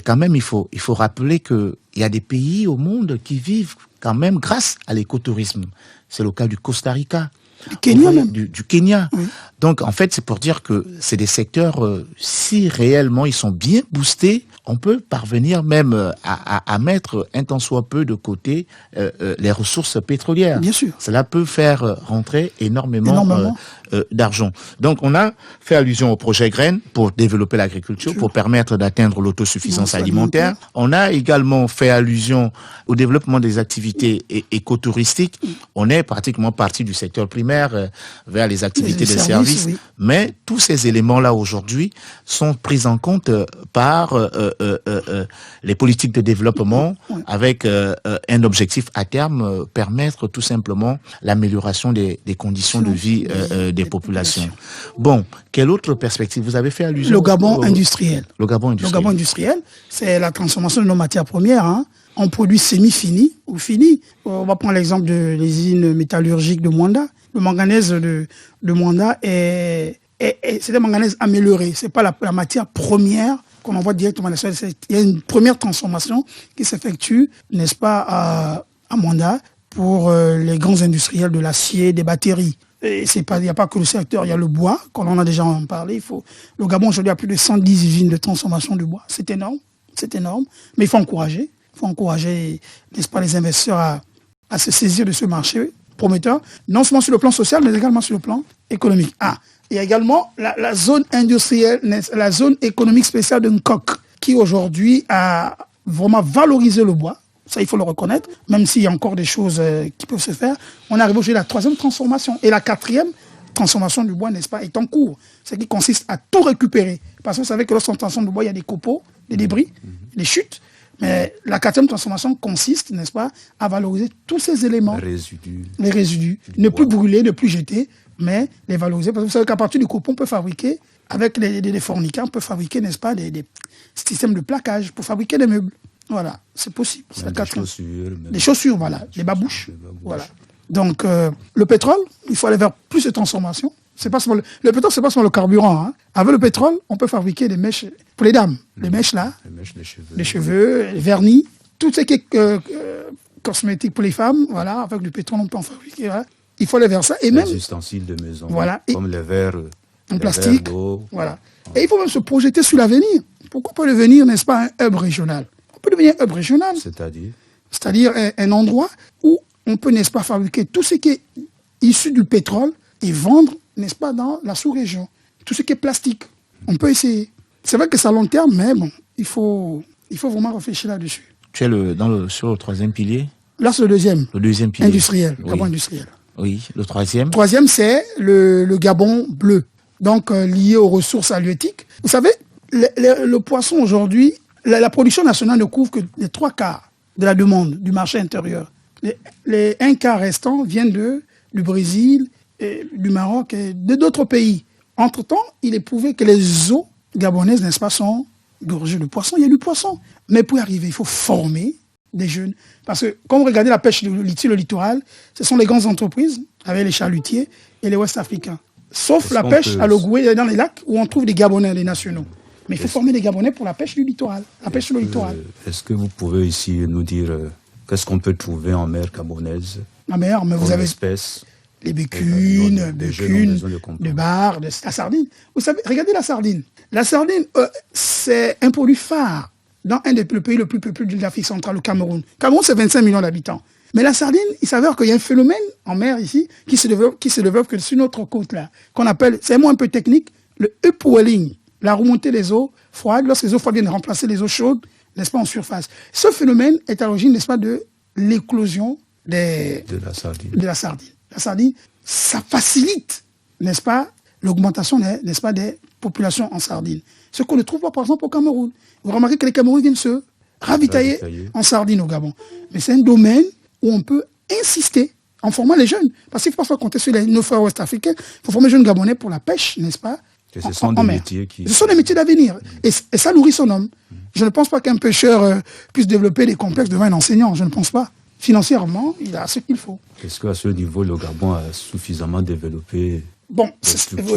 Quand même, il faut rappeler qu'il y a des pays au monde qui vivent quand même grâce à l'écotourisme. C'est le cas du Costa Rica. Du Kenya même. Du Kenya. Oui. Donc, en fait, c'est pour dire que c'est des secteurs, si réellement ils sont bien boostés, on peut parvenir même à mettre un tant soit peu de côté les ressources pétrolières. Bien sûr. Cela peut faire rentrer énormément. D'argent. Donc, on a fait allusion au projet Graines pour développer l'agriculture, pour permettre d'atteindre l'autosuffisance alimentaire. On a également fait allusion au développement des activités écotouristiques. On est pratiquement parti du secteur primaire vers les activités de services. Oui. Mais tous ces éléments-là aujourd'hui sont pris en compte par les politiques de développement avec un objectif à terme, permettre tout simplement l'amélioration des conditions de vie des populations. Bon, quelle autre perspective? Vous avez fait allusion Le Gabon industriel. Le Gabon industriel. Le Gabon industriel, c'est la transformation de nos matières premières en produits semi-finis ou finis. On va prendre l'exemple de l'usine métallurgique de Mwanda. Le manganèse de Mwanda c'est un manganèse amélioré. C'est pas la matière première qu'on envoie directement à la soil. Il y a une première transformation qui s'effectue, n'est-ce pas, à Mwanda pour les grands industriels de l'acier, des batteries. Il n'y a pas que le secteur, il y a le bois, comme on a déjà en parlé. Le Gabon aujourd'hui a plus de 110 usines de transformation du bois. C'est énorme, mais il faut encourager. N'est-ce pas, les investisseurs à se saisir de ce marché prometteur, non seulement sur le plan social, mais également sur le plan économique. Il y a également la zone industrielle, la zone économique spéciale de Nkok, qui aujourd'hui a vraiment valorisé le bois. Ça, il faut le reconnaître, même s'il y a encore des choses qui peuvent se faire. On arrive aujourd'hui à la 3e transformation. Et la 4e transformation du bois, n'est-ce pas, est en cours. Ce qui consiste à tout récupérer. Parce que vous savez que lorsqu'on transforme le bois, il y a des copeaux, des débris, des chutes. Mais la 4e transformation consiste, n'est-ce pas, à valoriser tous ces éléments. Les résidus. Ne plus brûler, ne plus jeter, mais les valoriser. Parce que vous savez qu'à partir du copeau, on peut fabriquer, avec les fornicats, on peut fabriquer, n'est-ce pas, des systèmes de plaquage pour fabriquer des meubles. Voilà, c'est possible. Des chaussures, voilà, des babouches. Voilà. Donc, le pétrole, il faut aller vers plus de transformation. Le pétrole, c'est pas seulement le carburant. Avec le pétrole, on peut fabriquer des mèches pour les dames. Les mèches là, les cheveux, les vernis, tout ce qui est cosmétique pour les femmes. Voilà, avec du pétrole, on peut en fabriquer. Voilà. Il faut aller vers ça. Et les même ustensiles de maison, voilà, comme les verres en plastique. Voilà. Et il faut même se projeter sur l'avenir. Pourquoi pas devenir, n'est-ce pas, un hub régional? On peut devenir un hub régional. C'est-à-dire un endroit où on peut, n'est-ce pas, fabriquer tout ce qui est issu du pétrole et vendre, n'est-ce pas, dans la sous-région. Tout ce qui est plastique. On peut essayer. C'est vrai que c'est à long terme, mais bon, il faut vraiment réfléchir là-dessus. Tu es sur le 3e pilier? Là, c'est le 2e. Le 2e pilier. Industriel, Gabon industriel. Oui, le troisième. Troisième, c'est le Gabon bleu, donc lié aux ressources halieutiques. Vous savez, le poisson aujourd'hui, la production nationale ne couvre que les 3/4 de la demande du marché intérieur. Les 1/4 restants viennent du Brésil, et du Maroc et d'autres pays. Entre-temps, il est prouvé que les eaux gabonaises, n'est-ce pas, sont gorgées de poissons. Il y a du poisson. Mais pour y arriver, il faut former des jeunes. Parce que quand vous regardez la pêche sur le littoral, ce sont les grandes entreprises, avec les chalutiers et les Ouest-Africains. Sauf la pêche à l'Ogoué, dans les lacs, où on trouve des Gabonais, des nationaux. Mais il faut former des Gabonais pour la pêche du littoral, la pêche sur le littoral. Est-ce que vous pouvez ici nous dire qu'est-ce qu'on peut trouver en mer gabonaise? En mer, mais vous avez espèces, les bécunes, de bar, la sardine. Vous savez, regardez la sardine. La sardine, c'est un produit phare dans le pays le plus peuplé de l'Afrique centrale, le Cameroun. Le Cameroun, c'est 25 millions d'habitants. Mais la sardine, il s'avère qu'il y a un phénomène en mer ici qui se développe que sur notre côte là, qu'on appelle, c'est un mot un peu technique, le upwelling, la remontée des eaux froides, lorsque les eaux froides viennent remplacer les eaux chaudes, n'est-ce pas, en surface. Ce phénomène est à l'origine, n'est-ce pas, de l'éclosion de la sardine. La sardine, ça facilite, n'est-ce pas, l'augmentation, n'est-ce pas, des populations en sardine. Ce qu'on ne trouve pas, par exemple, au Cameroun. Vous remarquez que les Camerounais viennent se ravitailler en sardine au Gabon. Mais c'est un domaine où on peut insister en formant les jeunes. Parce qu'il ne faut pas compter sur nos frères ouest-africains. Il faut former les jeunes Gabonais pour la pêche, n'est-ce pas, ce sont des métiers qui... Ce sont des métiers d'avenir. Et ça nourrit son homme. Je ne pense pas qu'un pêcheur puisse développer des complexes devant un enseignant. Je ne pense pas. Financièrement, il a ce qu'il faut. Est-ce qu'à ce niveau, le Gabon a suffisamment développé? Bon,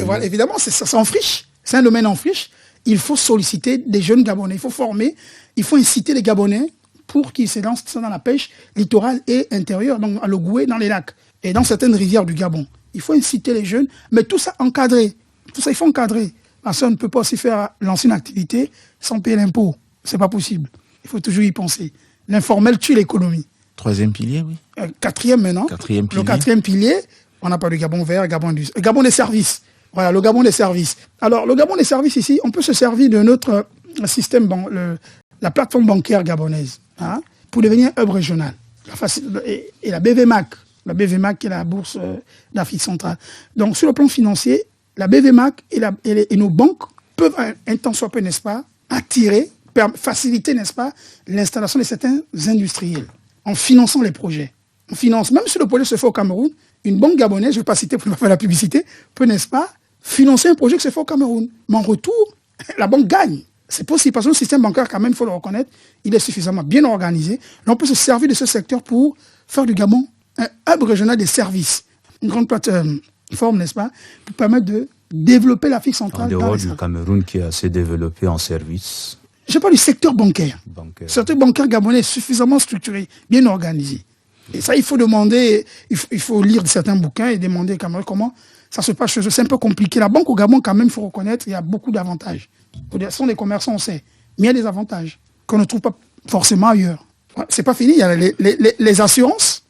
voilà, évidemment, ça en friche. C'est un domaine en friche. Il faut solliciter des jeunes Gabonais. Il faut former, il faut inciter les Gabonais pour qu'ils se lancent dans la pêche littorale et intérieure, donc à l'Ogoué, dans les lacs et dans certaines rivières du Gabon. Il faut inciter les jeunes, mais tout ça encadré. Tout ça, il faut encadrer. Parce qu'on ne peut pas aussi lancer une activité sans payer l'impôt. C'est pas possible. Il faut toujours y penser. L'informel tue l'économie. Troisième pilier, oui. Quatrième maintenant. Quatrième pilier. Le quatrième pilier, on n'a pas de Gabon vert, Gabon des services. Voilà, le Gabon des services. Alors, le Gabon des services ici, on peut se servir de notre système, la plateforme bancaire gabonaise, hein, pour devenir hub régional. Et la BVMAC qui est la bourse d'Afrique centrale. Donc, sur le plan financier, la BVMAC et nos banques peuvent, un temps soit peu, n'est-ce pas, attirer, faciliter, n'est-ce pas, l'installation de certains industriels en finançant les projets. On finance, même si le projet se fait au Cameroun, une banque gabonaise, je ne vais pas citer pour ne pas faire la publicité, peut, n'est-ce pas, financer un projet qui se fait au Cameroun. Mais en retour, la banque gagne. C'est possible, parce que le système bancaire, quand même, il faut le reconnaître, il est suffisamment bien organisé. Là, on peut se servir de ce secteur pour faire du Gabon un hub régional des services. Une grande plateforme, n'est-ce pas, pour permettre de développer l'Afrique centrale. En dehors du Cameroun qui est assez développé en services. Je parle du secteur bancaire. Le secteur bancaire gabonais est suffisamment structuré, bien organisé. Et ça, il faut demander, il faut lire certains bouquins et demander comment ça se passe chez eux. C'est un peu compliqué. La banque au Gabon, quand même, il faut reconnaître, il y a beaucoup d'avantages. Ce sont des commerçants, on sait. Mais il y a des avantages qu'on ne trouve pas forcément ailleurs. C'est pas fini, il y a les assurances.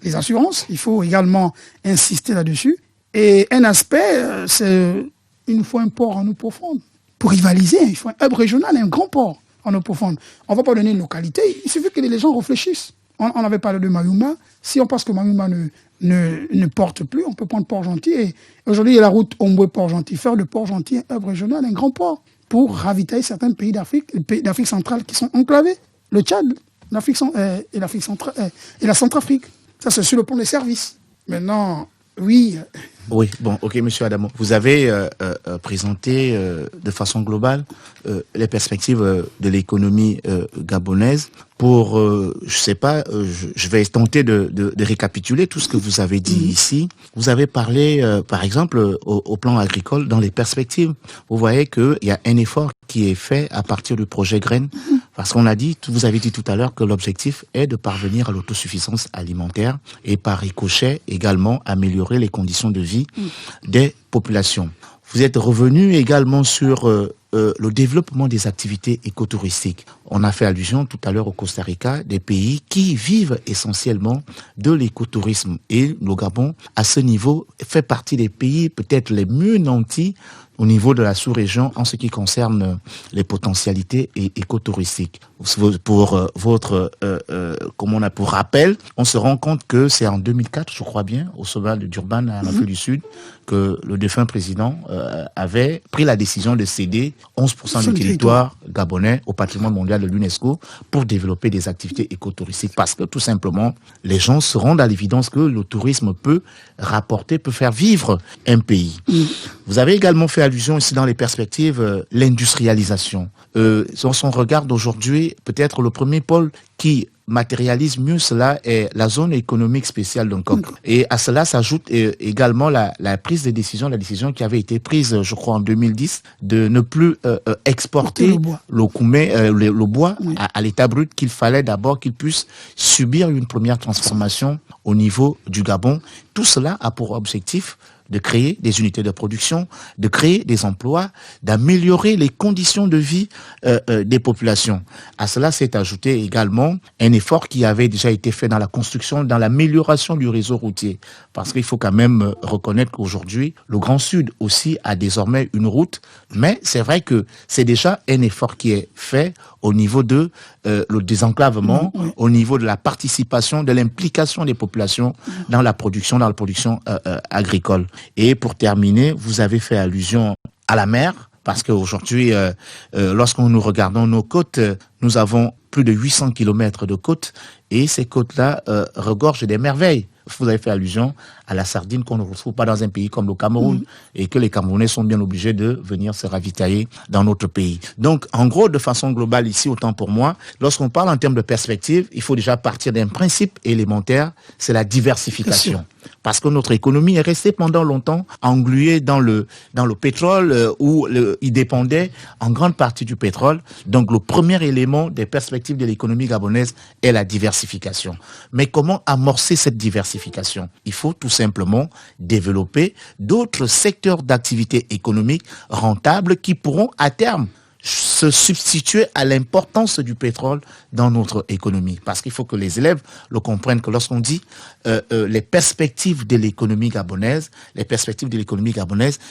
Les assurances, il faut également insister là-dessus. Et un aspect, c'est il nous faut un port en eau profonde. Pour rivaliser, il faut un hub régional, un grand port en eau profonde. On ne va pas donner une localité, il suffit que les gens réfléchissent. On avait parlé de Mayuma. Si on pense que Mayuma ne porte plus, on peut prendre Port-Gentil. Et aujourd'hui, il y a la route Omboué-Port-Gentil. Faire de Port-Gentil un hub régional, un grand port, pour ravitailler certains pays d'Afrique, les pays d'Afrique centrale qui sont enclavés. Le Tchad, l'Afrique centrale et la Centrafrique. Ça, c'est sur le plan des services. Maintenant, oui. Oui, bon, ok, monsieur Adamo. Vous avez présenté de façon globale les perspectives de l'économie gabonaise. Pour, je sais pas, je vais tenter de récapituler tout ce que vous avez dit ici. Vous avez parlé, par exemple, au plan agricole, dans les perspectives. Vous voyez qu'il y a un effort qui est fait à partir du projet Graines. Parce qu'on a dit, vous avez dit tout à l'heure que l'objectif est de parvenir à l'autosuffisance alimentaire et par ricochet également améliorer les conditions de vie des populations. Vous êtes revenu également sur le développement des activités écotouristiques. On a fait allusion tout à l'heure au Costa Rica, des pays qui vivent essentiellement de l'écotourisme. Et le Gabon, à ce niveau, fait partie des pays peut-être les mieux nantis au niveau de la sous-région en ce qui concerne les potentialités écotouristiques. Pour votre pour rappel, on se rend compte que c'est en 2004, je crois bien, au sommet de Durban en Afrique du Sud, que le défunt président avait pris la décision de céder 11% du territoire gabonais au patrimoine mondial de l'UNESCO pour développer des activités écotouristiques, parce que tout simplement, les gens se rendent à l'évidence que le tourisme peut rapporter, peut faire vivre un pays. Vous avez également fait allusion ici dans les perspectives, l'industrialisation. Si on regarde aujourd'hui, peut-être le premier pôle qui matérialise mieux cela est la zone économique spéciale d'un COC. Et à cela s'ajoute également la prise de décision, la décision qui avait été prise, je crois, en 2010, de ne plus exporter le bois à l'état brut, qu'il fallait d'abord qu'il puisse subir une première transformation au niveau du Gabon. Tout cela a pour objectif de créer des unités de production, de créer des emplois, d'améliorer les conditions de vie des populations. À cela s'est ajouté également un effort qui avait déjà été fait dans la construction, dans l'amélioration du réseau routier. Parce qu'il faut quand même reconnaître qu'aujourd'hui, le Grand Sud aussi a désormais une route, mais c'est vrai que c'est déjà un effort qui est fait au niveau de le désenclavement, au niveau de la participation, de l'implication des populations dans la production agricole. Et pour terminer, vous avez fait allusion à la mer, parce qu'aujourd'hui, lorsqu'on nous regardons nos côtes, nous avons plus de 800 kilomètres de côtes, et ces côtes-là regorgent des merveilles. Vous avez fait allusion à la sardine qu'on ne retrouve pas dans un pays comme le Cameroun et que les Camerounais sont bien obligés de venir se ravitailler dans notre pays. Donc, en gros, de façon globale ici, autant pour moi, lorsqu'on parle en termes de perspective, il faut déjà partir d'un principe élémentaire, c'est la diversification. Parce que notre économie est restée pendant longtemps engluée dans le pétrole où il dépendait en grande partie du pétrole. Donc, le premier élément des perspectives de l'économie gabonaise est la diversification. Mais comment amorcer cette diversification? Il faut tout simplement développer d'autres secteurs d'activité économique rentables qui pourront à terme se substituer à l'importance du pétrole dans notre économie. Parce qu'il faut que les élèves le comprennent, que lorsqu'on dit les perspectives de l'économie gabonaise,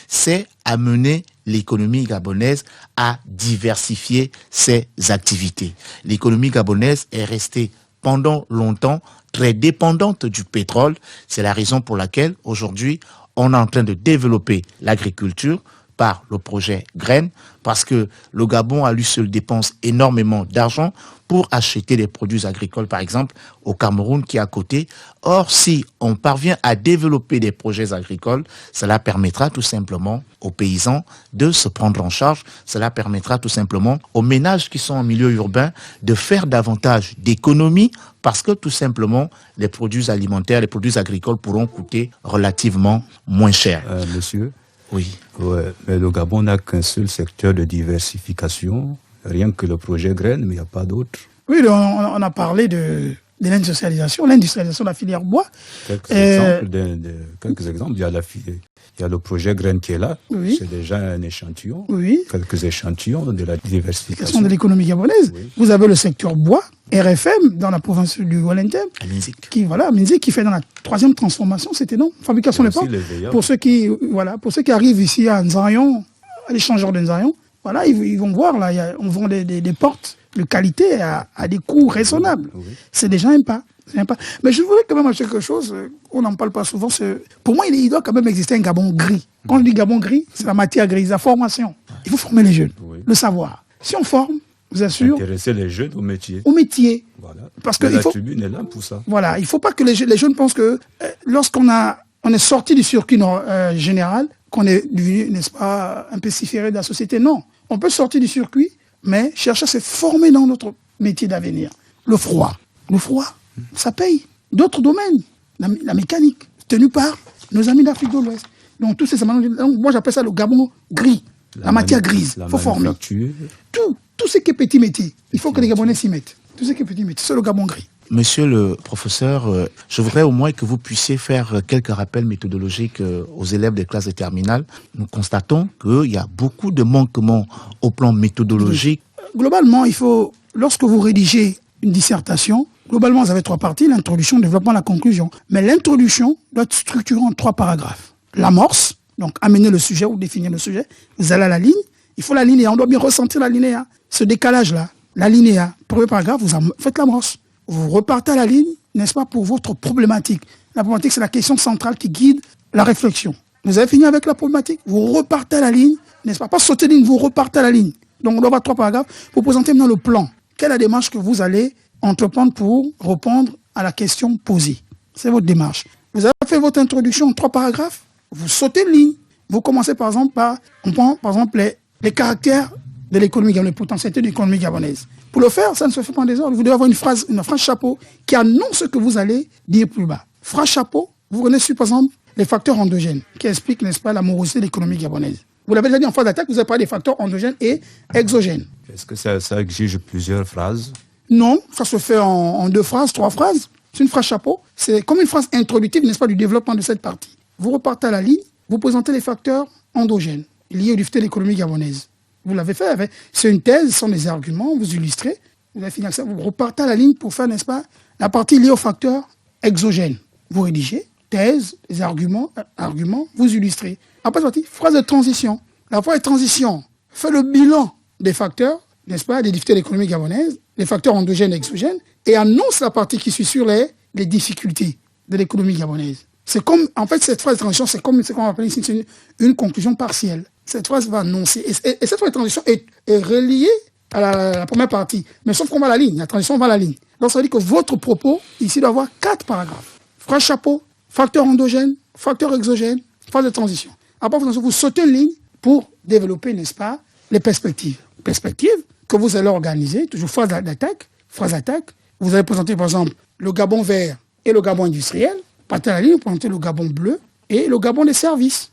c'est amener l'économie gabonaise à diversifier ses activités. L'économie gabonaise est restée pendant longtemps très dépendante du pétrole. C'est la raison pour laquelle aujourd'hui on est en train de développer l'agriculture par le projet Graines, parce que le Gabon à lui seul dépense énormément d'argent pour acheter des produits agricoles, par exemple, au Cameroun qui est à côté. Or, si on parvient à développer des projets agricoles, cela permettra tout simplement aux paysans de se prendre en charge. Cela permettra tout simplement aux ménages qui sont en milieu urbain de faire davantage d'économies, parce que tout simplement, les produits alimentaires, les produits agricoles pourront coûter relativement moins cher. Monsieur? Oui. Ouais, mais le Gabon n'a qu'un seul secteur de diversification, rien que le projet Graines, mais il n'y a pas d'autre. Oui, on a parlé de l'industrialisation de la filière bois. Quelques exemples, il y a le projet Graines qui est là, c'est déjà un échantillon, quelques échantillons de la diversification de l'économie gabonaise. Oui. Vous avez le secteur bois, RFM, dans la province du Wellington, qui fait dans la 3e transformation, c'était non, fabrication de portes. Pour ceux qui arrivent ici à Nzayon, à l'échangeur de Nzayon, ils vont voir, là, on vend des portes de qualité à des coûts raisonnables. Oui. C'est déjà un pas. Mais je voudrais quand même ajouter quelque chose, on n'en parle pas souvent. Pour moi, il doit quand même exister un Gabon gris. Quand je dis Gabon gris, c'est la matière grise, la formation. Il faut former les jeunes, le savoir. Si on forme, je vous assure... Intéresser les jeunes au métier. Voilà. Parce que la tribune est là pour ça. Voilà, il ne faut pas que les jeunes pensent que lorsqu'on est sorti du circuit général, qu'on est devenu, n'est-ce pas, un pestiféré de la société. Non, on peut sortir du circuit, mais chercher à se former dans notre métier d'avenir. Le froid, ça paye. D'autres domaines, la mécanique, tenue par nos amis d'Afrique de l'Ouest. Donc, tous ces moi j'appelle ça le Gabon gris, la matière grise. Il faut former. Tout ce qui est petit métier, il faut que les Gabonais s'y mettent. Tout ce qui est petit métier, c'est le Gabon gris. Monsieur le professeur, je voudrais au moins que vous puissiez faire quelques rappels méthodologiques aux élèves des classes de terminale. Nous constatons qu'il y a beaucoup de manquements au plan méthodologique. Globalement, lorsque vous rédigez une dissertation, globalement, vous avez 3 parties, l'introduction, le développement, la conclusion. Mais l'introduction doit être structurée en 3 paragraphes. L'amorce, Donc, amener le sujet ou définir le sujet. Vous allez à la ligne. Il faut la linéa. On doit bien ressentir la linéa. Ce décalage-là, la linéa, premier paragraphe, vous faites la brosse. Vous repartez à la ligne, n'est-ce pas, pour votre problématique. La problématique, c'est la question centrale qui guide la réflexion. Vous avez fini avec la problématique, vous repartez à la ligne, n'est-ce pas? Pas sauter ligne, vous repartez à la ligne. Donc, on doit avoir 3 paragraphes pour présenter maintenant le plan. Quelle est la démarche que vous allez entreprendre pour répondre à la question posée? C'est votre démarche. Vous avez fait votre introduction en 3 paragraphes, vous sautez une ligne. Vous commencez par exemple on prend par exemple les caractères de l'économie gabonaise, les potentialités de l'économie gabonaise. Pour le faire, ça ne se fait pas en désordre. Vous devez avoir une phrase chapeau qui annonce ce que vous allez dire plus bas. Phrase chapeau, vous connaissez par exemple les facteurs endogènes qui expliquent, n'est-ce pas, la morosité de l'économie gabonaise. Vous l'avez déjà dit en phase d'attaque, vous avez parlé des facteurs endogènes et exogènes. Est-ce que ça exige plusieurs phrases? Non, ça se fait en 2 phrases, 3 phrases. C'est une phrase chapeau. C'est comme une phrase introductive, n'est-ce pas, du développement de cette partie. Vous repartez à la ligne, vous présentez les facteurs endogènes liés au déficit de l'économie gabonaise. Vous l'avez fait. C'est une thèse, ce sont des arguments, vous illustrez. Vous avez fini avec ça. Vous repartez à la ligne pour faire, n'est-ce pas, la partie liée aux facteurs exogènes. Vous rédigez, thèse, les arguments, vous illustrez. Après, c'est parti, phrase de transition. La phrase de transition fait le bilan des facteurs, n'est-ce pas, des difficultés de l'économie gabonaise, les facteurs endogènes et exogènes, et annonce la partie qui suit sur les difficultés de l'économie gabonaise. C'est comme, en fait, cette phrase de transition, c'est comme on appelle ici une conclusion partielle. Cette phrase va annoncer. Et cette phrase de transition est reliée à la première partie. Mais sauf qu'on va à la ligne. La transition va à la ligne. Donc, ça veut dire que votre propos, ici, doit avoir 4 paragraphes. Phrase chapeau, facteur endogène, facteur exogène, phrase de transition. Après, vous sautez une ligne pour développer, n'est-ce pas, les perspectives. Perspectives que vous allez organiser, toujours phrase d'attaque. Vous allez présenter, par exemple, le Gabon vert et le Gabon industriel. Partez à la ligne, vous présentez le Gabon bleu et le Gabon des services.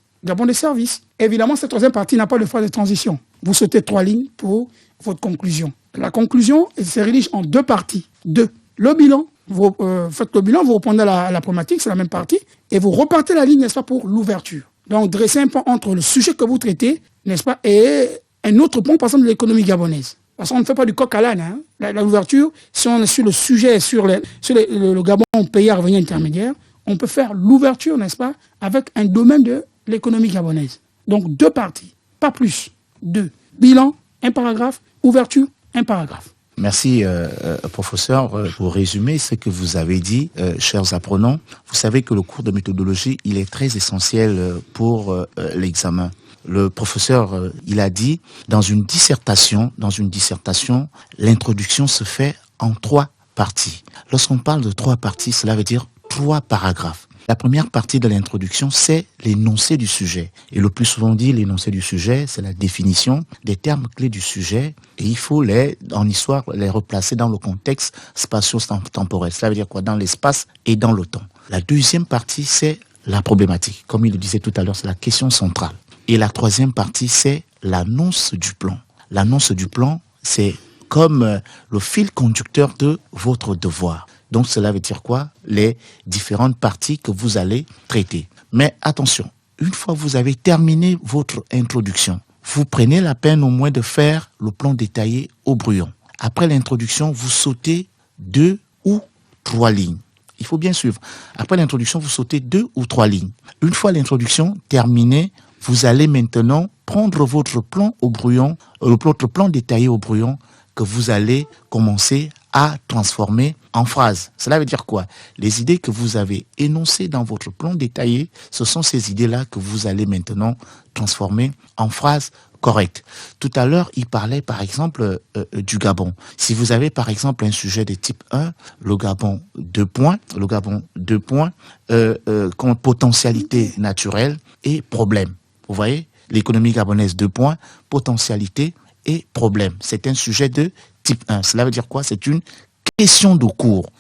Évidemment, cette troisième partie n'a pas de phrase de transition. Vous sautez 3 lignes pour votre conclusion. La conclusion se rédige en 2 parties. 2. Le bilan. Vous faites le bilan, vous répondez à la problématique, c'est la même partie, et vous repartez la ligne, n'est-ce pas, pour l'ouverture. Donc, dressez un pont entre le sujet que vous traitez, n'est-ce pas, et un autre pont, par exemple, de l'économie gabonaise. Parce qu'on ne fait pas du coq à l'âne. Hein. L'ouverture, si on est sur le sujet, sur le Gabon pays à revenu intermédiaire, on peut faire l'ouverture, n'est-ce pas, avec un domaine de l'économie gabonaise. Donc, 2 parties, pas plus. 2. Bilan, 1 paragraphe, ouverture, 1 paragraphe. Merci, professeur. Pour résumer ce que vous avez dit, chers apprenants, vous savez que le cours de méthodologie, il est très essentiel pour l'examen. Le professeur, il a dit, dans une dissertation, l'introduction se fait en 3 parties. Lorsqu'on parle de 3 parties, cela veut dire 3 paragraphes. La première partie de l'introduction, c'est l'énoncé du sujet. Et le plus souvent dit, l'énoncé du sujet, c'est la définition des termes clés du sujet. Et il faut en histoire, les replacer dans le contexte spatio-temporel. Cela veut dire quoi? Dans l'espace et dans le temps. La deuxième partie, c'est la problématique. Comme il le disait tout à l'heure, c'est la question centrale. Et la troisième partie, c'est l'annonce du plan. L'annonce du plan, c'est comme le fil conducteur de votre devoir. Donc cela veut dire quoi? Les différentes parties que vous allez traiter. Mais attention, une fois que vous avez terminé votre introduction, vous prenez la peine au moins de faire le plan détaillé au brouillon. Après l'introduction, vous sautez 2 ou 3 lignes. Il faut bien suivre. Après l'introduction, vous sautez 2 ou 3 lignes. Une fois l'introduction terminée, vous allez maintenant prendre votre plan au brouillon, votre plan détaillé au brouillon que vous allez commencer à transformer en phrases. Cela veut dire quoi? Les idées que vous avez énoncées dans votre plan détaillé, ce sont ces idées-là que vous allez maintenant transformer en phrases correctes. Tout à l'heure, il parlait par exemple du Gabon. Si vous avez par exemple un sujet de type 1, le Gabon 2 points, potentialité naturelle et problème. Vous voyez? L'économie gabonaise 2 points, potentialité et problème. C'est un sujet de type 1. Cela veut dire quoi? C'est une question de cours.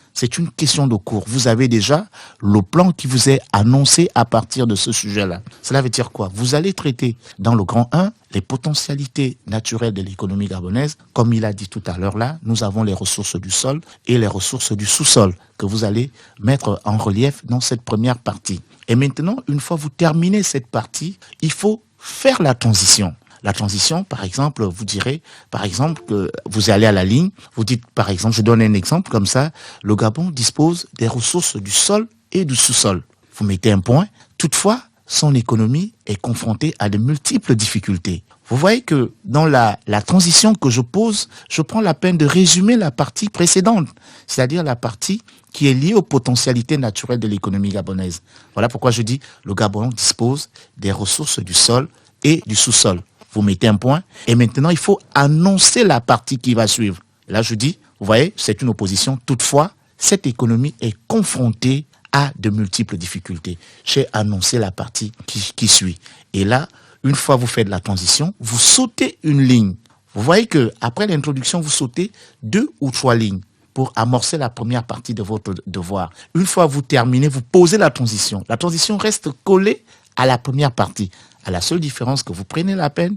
Vous avez déjà le plan qui vous est annoncé à partir de ce sujet-là. Cela veut dire quoi? Vous allez traiter dans le grand 1 les potentialités naturelles de l'économie gabonaise. Comme il a dit tout à l'heure là, nous avons les ressources du sol et les ressources du sous-sol que vous allez mettre en relief dans cette première partie. Et maintenant, une fois vous terminez cette partie, il faut faire la transition. La transition, par exemple, vous direz, par exemple, que vous allez à la ligne, vous dites, par exemple, je donne un exemple comme ça, le Gabon dispose des ressources du sol et du sous-sol. Vous mettez un point. Toutefois, son économie est confrontée à de multiples difficultés. Vous voyez que dans la transition que je pose, je prends la peine de résumer la partie précédente, c'est-à-dire la partie qui est liée aux potentialités naturelles de l'économie gabonaise. Voilà pourquoi je dis le Gabon dispose des ressources du sol et du sous-sol. Vous mettez un point et maintenant il faut annoncer la partie qui va suivre. Là je dis, vous voyez, c'est une opposition. Toutefois, cette économie est confrontée à de multiples difficultés. J'ai annoncé la partie qui suit. Et là, une fois vous faites la transition, vous sautez une ligne. Vous voyez que après l'introduction, vous sautez 2 ou 3 lignes pour amorcer la première partie de votre devoir. Une fois vous terminez, vous posez la transition. La transition reste collée à la première partie. À la seule différence que vous prenez la peine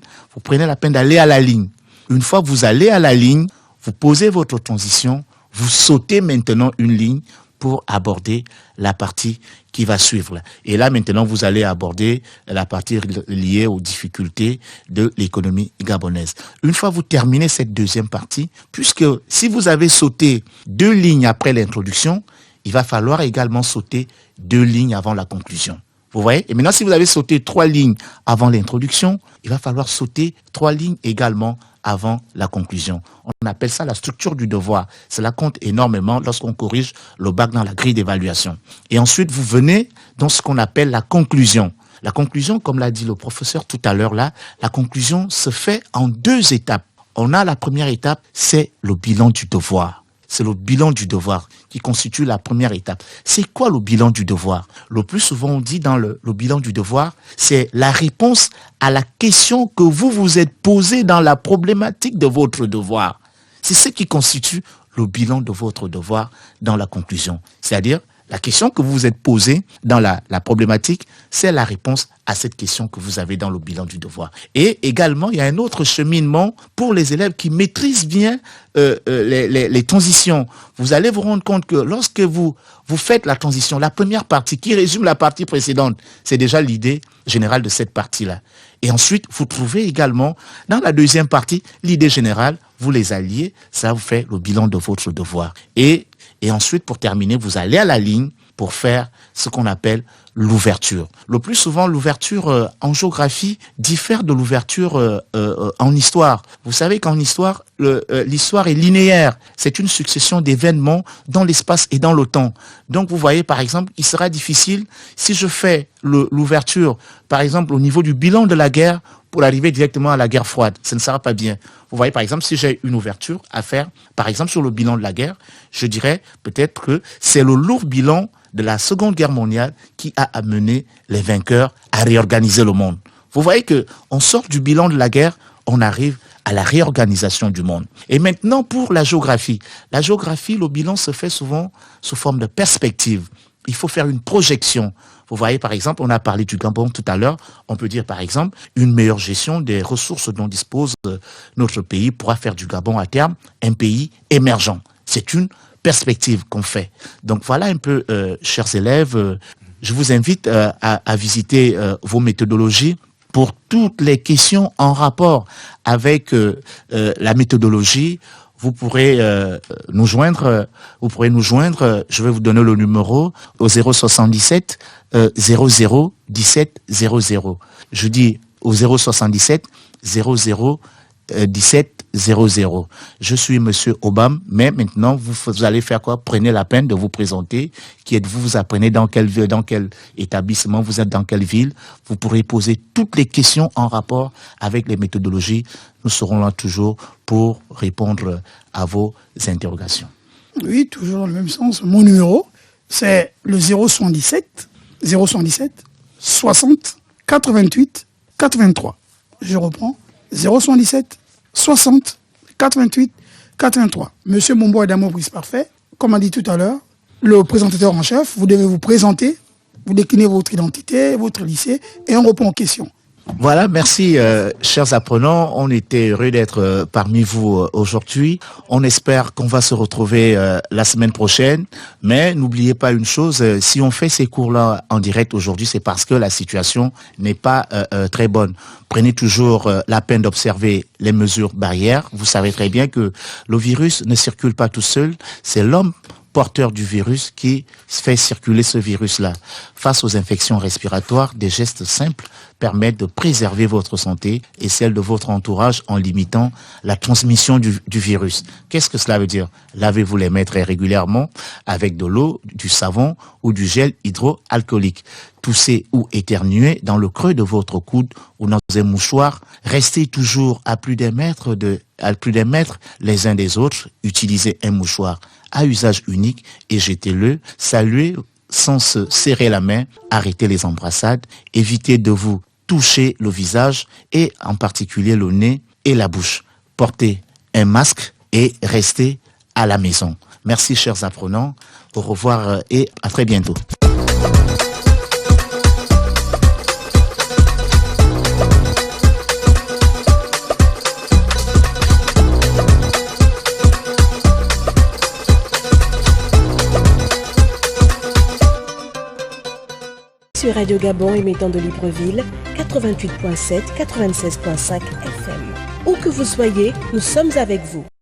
d'aller à la ligne. Une fois que vous allez à la ligne, vous posez votre transition, vous sautez maintenant une ligne pour aborder la partie qui va suivre. Et là, maintenant, vous allez aborder la partie liée aux difficultés de l'économie gabonaise. Une fois que vous terminez cette deuxième partie, puisque si vous avez sauté 2 lignes après l'introduction, il va falloir également sauter 2 lignes avant la conclusion. Vous voyez? Et maintenant, si vous avez sauté 3 lignes avant l'introduction, il va falloir sauter 3 lignes également avant la conclusion. On appelle ça la structure du devoir. Cela compte énormément lorsqu'on corrige le bac dans la grille d'évaluation. Et ensuite, vous venez dans ce qu'on appelle la conclusion. La conclusion, comme l'a dit le professeur tout à l'heure là, la conclusion se fait en 2 étapes. On a la première étape, c'est le bilan du devoir. C'est le bilan du devoir qui constitue la première étape. C'est quoi le bilan du devoir? Le plus souvent, on dit dans le bilan du devoir, c'est la réponse à la question que vous vous êtes posée dans la problématique de votre devoir. C'est ce qui constitue le bilan de votre devoir dans la conclusion. C'est-à-dire, la question que vous vous êtes posée dans la problématique, c'est la réponse à cette question que vous avez dans le bilan du devoir. Et également, il y a un autre cheminement pour les élèves qui maîtrisent bien les transitions. Vous allez vous rendre compte que lorsque vous faites la transition, la première partie qui résume la partie précédente, c'est déjà l'idée générale de cette partie-là. Et ensuite, vous trouvez également dans la deuxième partie l'idée générale, vous les alliez, ça vous fait le bilan de votre devoir. Et ensuite, pour terminer, vous allez à la ligne pour faire ce qu'on appelle l'ouverture. Le plus souvent, l'ouverture en géographie diffère de l'ouverture en histoire. Vous savez qu'en histoire, l'histoire est linéaire. C'est une succession d'événements dans l'espace et dans le temps. Donc, vous voyez, par exemple, il sera difficile si je fais l'ouverture, par exemple, au niveau du bilan de la guerre, pour arriver directement à la guerre froide. Ça ne sera pas bien. Vous voyez, par exemple, si j'ai une ouverture à faire, par exemple, sur le bilan de la guerre, je dirais peut-être que c'est le lourd bilan de la Seconde Guerre mondiale qui a amené les vainqueurs à réorganiser le monde. Vous voyez que on sort du bilan de la guerre, on arrive à la réorganisation du monde. Et maintenant, pour la géographie, le bilan se fait souvent sous forme de perspective. Il faut faire une projection. Vous voyez, par exemple, on a parlé du Gabon tout à l'heure. On peut dire, par exemple, une meilleure gestion des ressources dont dispose notre pays pourra faire du Gabon à terme un pays émergent. C'est une perspective qu'on fait. Donc voilà un peu, chers élèves, je vous invite à visiter vos méthodologies pour toutes les questions en rapport avec la méthodologie. Vous pourrez nous joindre, je vais vous donner le numéro au 077 00 17 00. Je dis au 077 00 17 00. Je suis Monsieur Obam, mais maintenant vous allez faire quoi? Prenez la peine de vous présenter. Qui êtes-vous? Vous apprenez dans quel établissement, vous êtes dans quelle ville? Vous pourrez poser toutes les questions en rapport avec les méthodologies. Nous serons là toujours pour répondre à vos interrogations. Oui, toujours dans le même sens. Mon numéro, c'est le 077 60 88 83. Je reprends. 077 60 88 83. Monsieur Mombo est d'amour prise parfait. Comme a dit tout à l'heure, le présentateur en chef, vous devez vous présenter, vous déclinez votre identité, votre lycée, et on répond aux questions. Voilà, merci chers apprenants. On était heureux d'être parmi vous aujourd'hui. On espère qu'on va se retrouver la semaine prochaine. Mais n'oubliez pas une chose, si on fait ces cours-là en direct aujourd'hui, c'est parce que la situation n'est pas très bonne. Prenez toujours la peine d'observer les mesures barrières. Vous savez très bien que le virus ne circule pas tout seul. C'est l'homme porteur du virus qui fait circuler ce virus-là. Face aux infections respiratoires, des gestes simples permettent de préserver votre santé et celle de votre entourage en limitant la transmission du virus. Qu'est-ce que cela veut dire? Lavez-vous les mains très régulièrement avec de l'eau, du savon ou du gel hydroalcoolique. Toussez ou éternuez dans le creux de votre coude ou dans un mouchoir. Restez toujours à plus d'un mètre les uns des autres. Utilisez un mouchoir à usage unique et jetez-le. Saluez sans se serrer la main. Arrêtez les embrassades. Évitez de vous toucher le visage et en particulier le nez et la bouche. Portez un masque et restez à la maison. Merci chers apprenants. Au revoir et à très bientôt. Sur Radio Gabon émettant de Libreville, 88.7, 96.5 FM. Où que vous soyez, nous sommes avec vous.